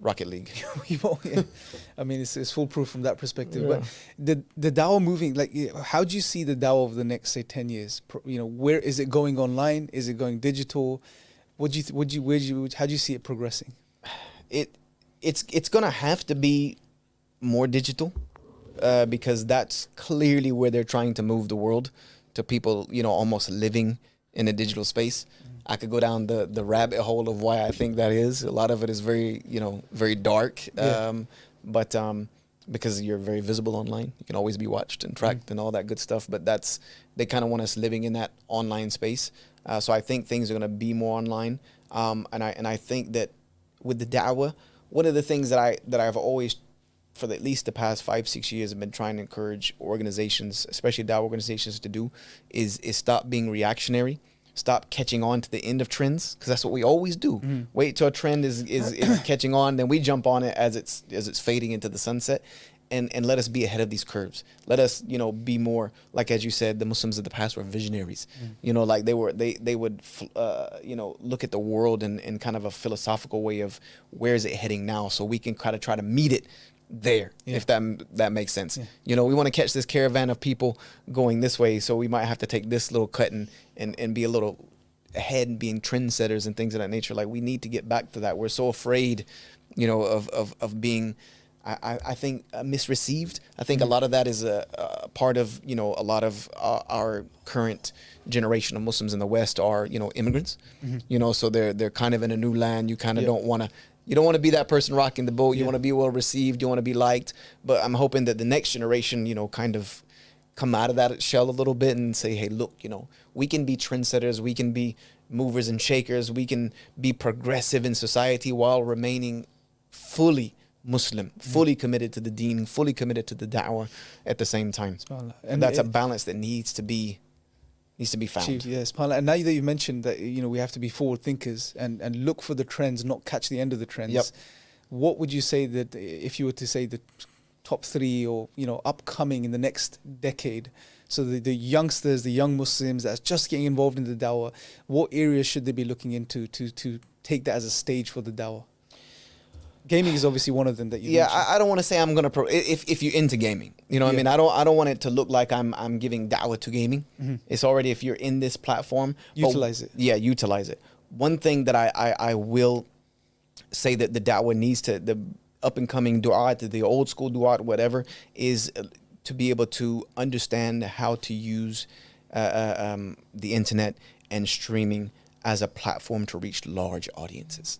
Rocket League. It's foolproof from that perspective. Yeah. But the DAO moving, how do you see the DAO over the next, say, 10 years? Where is it going online? Is it going digital? How do you see it progressing? It's gonna have to be more digital, because that's clearly where they're trying to move the world, to people, almost living in a digital space. I could go down the rabbit hole of why I think that is. A lot of it is very, very dark. Yeah. But because you're very visible online, you can always be watched and tracked and all that good stuff. But they kind of want us living in that online space. So I think things are going to be more online. And I think that with the da'wah, one of the things that I've always, for at least the past 5-6 years, have been trying to encourage organizations, especially da'wah organizations, to do is stop being reactionary. Stop catching on to the end of trends, because that's what we always do. Wait till a trend is catching on, then we jump on it as it's fading into the sunset, and let us be ahead of these curves. Let us be more, like, as you said, the Muslims of the past were visionaries. Like they would look at the world in kind of a philosophical way of where is it heading now, so we can kind of try to meet it there, if that makes sense. We want to catch this caravan of people going this way, so we might have to take this little cut and be a little ahead and being trendsetters and things of that nature. Like, we need to get back to that. We're so afraid of being I think misreceived. I think a lot of that is a part of a lot of our current generation of Muslims in the West are immigrants. So they're kind of in a new land. You kind of don't want to. You don't want to be that person rocking the boat. You want to be well received. You want to be liked. But I'm hoping that the next generation, kind of come out of that shell a little bit and say, hey, look, we can be trendsetters. We can be movers and shakers. We can be progressive in society while remaining fully Muslim, fully committed to the deen, fully committed to the da'wah at the same time. And that's a balance that needs to be found. Yes, and now that you mentioned that we have to be forward thinkers and look for the trends, not catch the end of the trends. What would you say that if you were to say the top 3 or upcoming in the next decade? So the youngsters, the young Muslims that's just getting involved in the da'wah, what areas should they be looking into to take that as a stage for the da'wah? Gaming is obviously one of them that you mentioned. I don't want to say I'm gonna if you're into gaming, I mean, I don't want it to look like I'm giving da'wah to gaming. It's already, if you're in this platform, utilize it. Yeah, utilize it. One thing that I will say that the da'wah needs to, the up and coming du'at, the old school du'at, whatever, is to be able to understand how to use the internet and streaming as a platform to reach large audiences.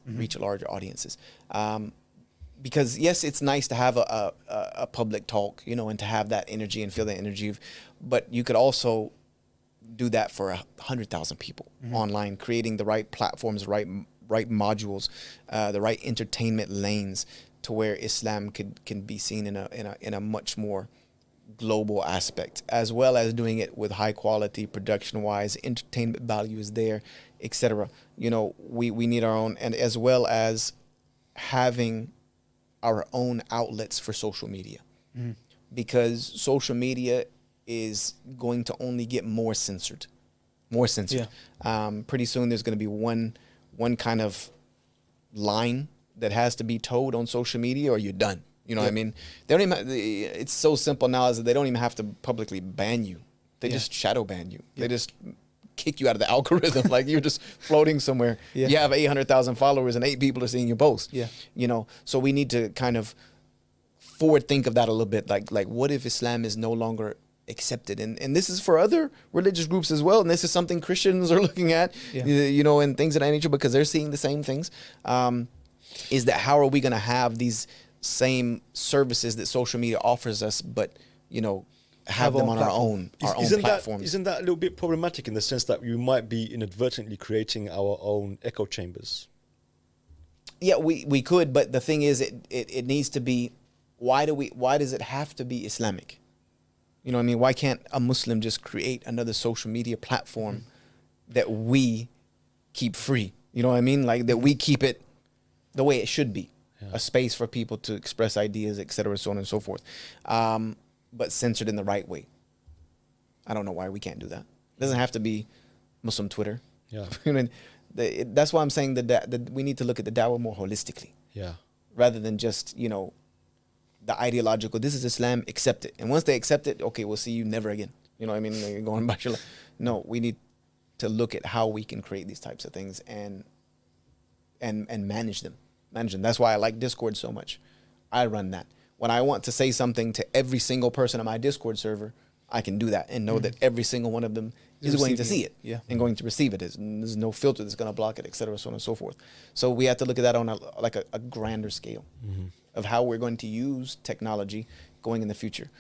because yes, it's nice to have a public talk, you know, and to have that energy and feel that energy, but you could also do that for 100,000 people online, creating the right platforms, right modules, the right entertainment lanes, to where Islam can be seen in a much more global aspect, as well as doing it with high quality production wise, entertainment value is there, etc. You know, we need our own, and as well as having our own outlets for social media, because social media is going to only get more censored. Pretty soon there's going to be one kind of line that has to be told on social media, or you're done. You know what I mean? They don't even. It's so simple now, is that they don't even have to publicly ban you. They just shadow ban you. They just kick you out of the algorithm. Like, you're just floating somewhere. You have 800,000 followers and 8 people are seeing your post. You know, so we need to kind of forward think of that a little bit. Like what if Islam is no longer accepted? And this is for other religious groups as well. And this is something Christians are looking at, you know, and things of that nature, because they're seeing the same things. Is that how are we going to have these same services that social media offers us, but, you know, have them on our own platforms? Isn't that a little bit problematic in the sense that you might be inadvertently creating our own echo chambers? Yeah, we could, but the thing is, it needs to be, why does it have to be Islamic? You know what I mean? Why can't a Muslim just create another social media platform that we keep free? You know what I mean? Like, that we keep it the way it should be, a space for people to express ideas, etc., so on and so forth, but censored in the right way. I don't know why we can't do that. It doesn't have to be Muslim Twitter. I mean, that's why I'm saying that we need to look at the da'wah more holistically. Rather than just, you know, the ideological, this is Islam, accept it. And once they accept it, okay, we'll see you never again. You know what I mean? Like, you're going back your life. No, we need to look at how we can create these types of things and manage them. That's why I like Discord so much. I run that. When I want to say something to every single person on my Discord server, I can do that and know that every single one of them is going to see it and going to receive it. There's no filter that's going to block it, etc., so on and so forth. So we have to look at that on a grander scale of how we're going to use technology going in the future.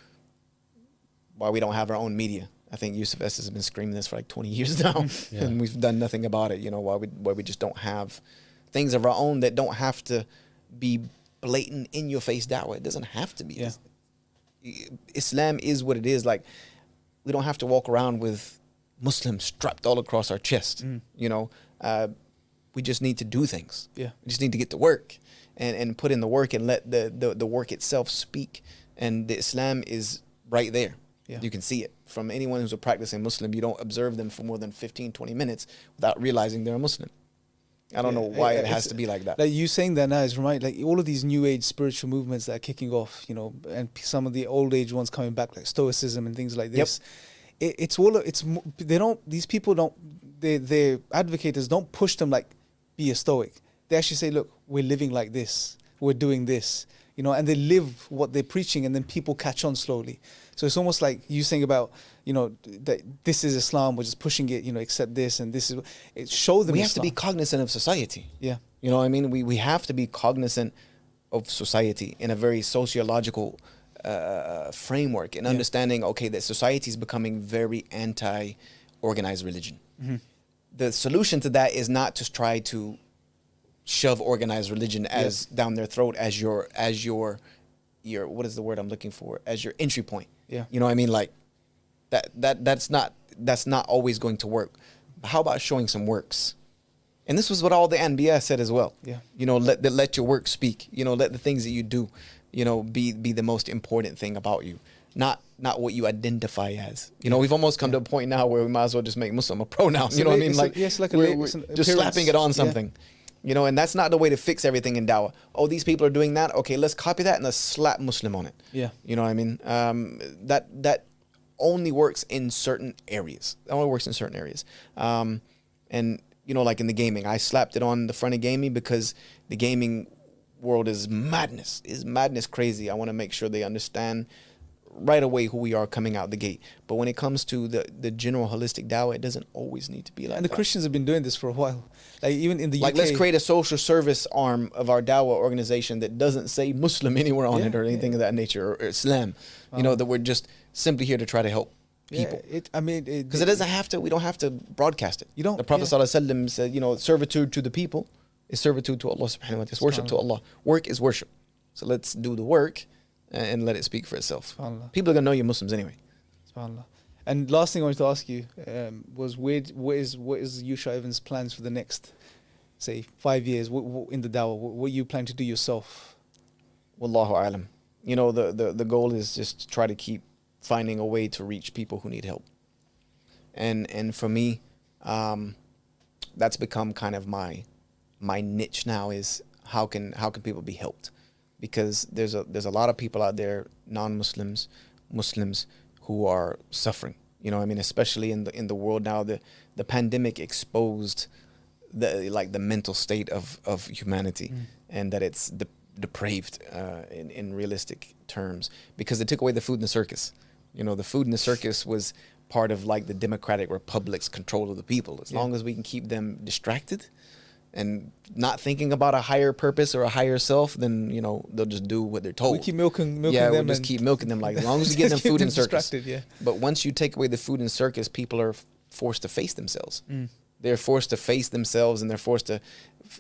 Why we don't have our own media. I think Yusuf S has been screaming this for like 20 years now, and we've done nothing about it. You know, why we just don't have things of our own that don't have to be blatant in your face da'wah. It doesn't have to be. Islam is what it is. Like, we don't have to walk around with Muslims strapped all across our chest. You know, we just need to do things. We just need to get to work and put in the work and let the work itself speak. And the Islam is right there. You can see it from anyone who's a practicing Muslim. You don't observe them for more than 15, 20 minutes without realizing they're a Muslim. I don't know why it has to be like that. Like, you saying that now is right. Like, all of these new age spiritual movements that are kicking off, you know, and some of the old age ones coming back, like Stoicism and things like this. These people don't, their advocates don't push them like, be a Stoic. They actually say, look, we're living like this, we're doing this, you know, and they live what they're preaching, and then people catch on slowly. So it's almost like you saying about, you know, that this is Islam, we're just pushing it, you know, accept this, and this is, it show them we Islam. have to be cognizant of society. You know what I mean? We have to be cognizant of society in a very sociological framework, and understanding, okay, that society is becoming very anti-organized religion. The solution to that is not to try to shove organized religion as down their throat as your what is the word I'm looking for, as your entry point. You know what I mean? Like, that's not always going to work. How about showing some works? And this was what all the Anbiya said as well. You know, let your work speak. You know, let the things that you do, you know, be the most important thing about you. Not what you identify as. You know, we've almost come to a point now where we might as well just make Muslim a pronoun. You know what I mean? Like, we're just slapping it on something. You know, and that's not the way to fix everything in da'wah. Oh, these people are doing that. Okay, let's copy that and let's slap Muslim on it. You know what I mean? That only works in certain areas. And, you know, like in the gaming, I slapped it on the front of gaming because the gaming world is madness. Crazy. I want to make sure they understand right away who we are coming out the gate. But when it comes to the general holistic dawah, it doesn't always need to be like And the that. Christians have been doing this for a while. Like even in the Like, UK. let's create a social service arm of our dawah organization that doesn't say Muslim anywhere on it or anything of that nature, or Islam. You know, that we're just simply here to try to help people. Because it doesn't have to, we don't have to broadcast it. You don't, The Prophet yeah. ﷺ said, you know, servitude to the people is servitude to Allah subhanahu wa ta'ala. It's worship to Allah. Work is worship. So let's do the work and let it speak for itself. SubhanAllah. People are going to know you're Muslims anyway. SubhanAllah. And last thing I wanted to ask you was what is Yoshua Evan's plans for the next, say, 5 years in the dawah? What you plan to do yourself? Wallahu alam. You know, the goal is just to try to keep finding a way to reach people who need help. And for me, that's become kind of my niche now, is how can people be helped? Because there's a lot of people out there, non-Muslims, Muslims, who are suffering. You know, I mean, especially in the world now, the pandemic exposed the mental state of humanity, and that it's depraved in realistic terms, because they took away the food in the circus. You know, the food in the circus was part of like the democratic republic's control of the people. As long as we can keep them distracted and not thinking about a higher purpose or a higher self, then, you know, they'll just do what they're told. We keep milking them. Yeah, we'll just keep milking them. Like, as long as we get them food in circus. Yeah. But once you take away the food in circus, people are forced to face themselves. They're forced to face themselves, and they're forced to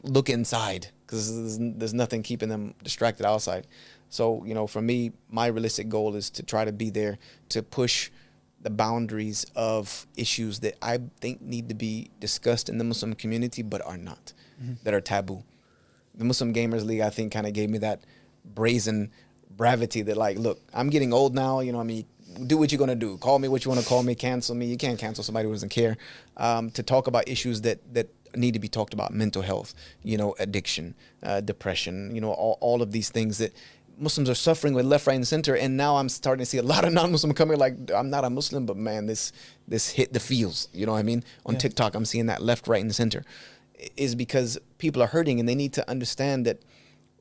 look inside, because there's nothing keeping them distracted outside. So, you know, for me, my realistic goal is to try to be there to push the boundaries of issues that I think need to be discussed in the Muslim community but are not, that are taboo. The Muslim Gamers League, I think, kind of gave me that brazen bravity that, like, look, I'm getting old now, you know what I mean? Do what you're going to do. Call me what you want to call me. Cancel me. You can't cancel somebody who doesn't care. To talk about issues that need to be talked about. Mental health, you know, addiction, depression, you know, all of these things that Muslims are suffering with left, right, and center. And now I'm starting to see a lot of non-Muslim coming like, I'm not a Muslim, but man, this hit the feels. You know what I mean? On TikTok, I'm seeing that left, right, and center. Is because people are hurting, and they need to understand that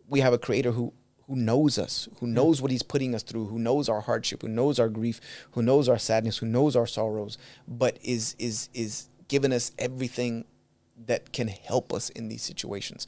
we have a creator who knows us, who knows what he's putting us through, who knows our hardship, who knows our grief, who knows our sadness, who knows our sorrows, but is giving us everything that can help us in these situations,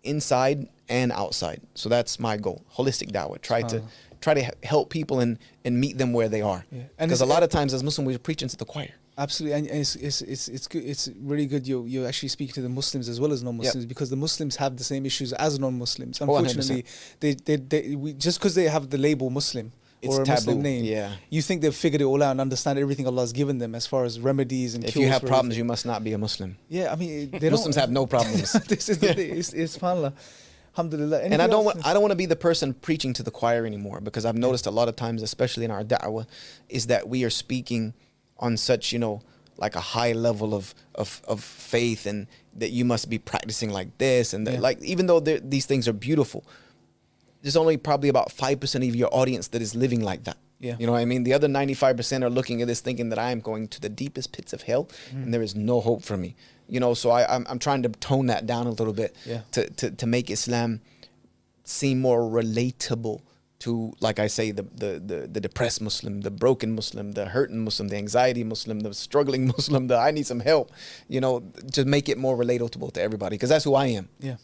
inside and outside. So that's my goal. Holistic dawah. Try to help people and meet them where they are. Because a lot of times as Muslims, we're preaching to the choir. Absolutely, and it's good. It's really good. You're actually speaking to the Muslims as well as non-Muslims, because the Muslims have the same issues as non-Muslims. Unfortunately, we just because they have the label Muslim or a Muslim name, you think they've figured it all out and understand everything Allah has given them as far as remedies and if cures. You have problems, you must not be a Muslim. Yeah, I mean, Muslims have no problems. This is the thing. It's subhanAllah. Alhamdulillah. And I don't want to be the person preaching to the choir anymore, because I've noticed a lot of times, especially in our da'wah, is that we are speaking on such, you know, like a high level of faith, and that you must be practicing like this and that. Like, even though these things are beautiful, there's only probably about 5% of your audience that is living like that. Yeah. You know what I mean? The other 95% are looking at this thinking that I am going to the deepest pits of hell and there is no hope for me. You know, so I'm trying to tone that down a little bit to make Islam seem more relatable to, like I say, the depressed Muslim, the broken Muslim, the hurting Muslim, the anxiety Muslim, the struggling Muslim, the I need some help, you know, to make it more relatable to everybody, because that's who I am. Yeah.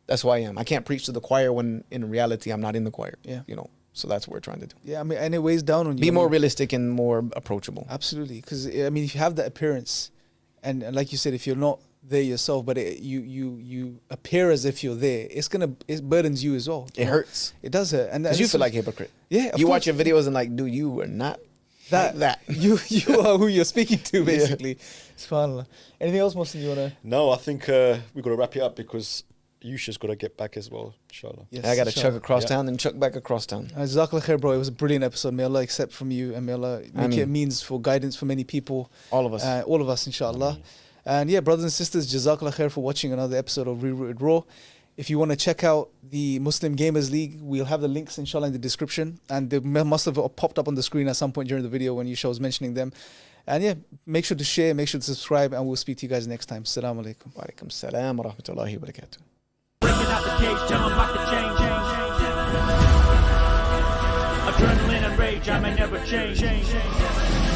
That's who I am. I can't preach to the choir when in reality I'm not in the choir. Yeah. You know, so that's what we're trying to do. Yeah, I mean, and it weighs down on you. Be more realistic and more approachable. Absolutely. Because, I mean, if you have that appearance, and like you said, if you're not there yourself, but you appear as if you're there, it burdens you as well. It hurts. It does hurt. And because you feel like a hypocrite. Yeah. You watch your videos and like, dude, you are not that. You are who you're speaking to, basically. SubhanAllah. Anything else, Muslim, you want to? No, I think we've got to wrap it up, because Yusha's got to get back as well, inshallah. Yes, I got to chuck across town and chuck back across town. Jazakallah khair, bro. It was a brilliant episode. May Allah accept from you, and may Allah make it a means for guidance for many people. All of us. All of us, inshallah. And yeah, brothers and sisters, Jazakallah khair for watching another episode of Rerooted Raw. If you want to check out the Muslim Gamers League, we'll have the links, inshallah, in the description. And they must have popped up on the screen at some point during the video when Yusha was mentioning them. And yeah, make sure to share, make sure to subscribe, and we'll speak to you guys next time. Assalamu alaikum. Wa alaikum salam wa rahmatullahi wa barakatuh. Breaking out the cage, tell 'em rock the chain. Adrenaline and rage. rage, I may never change.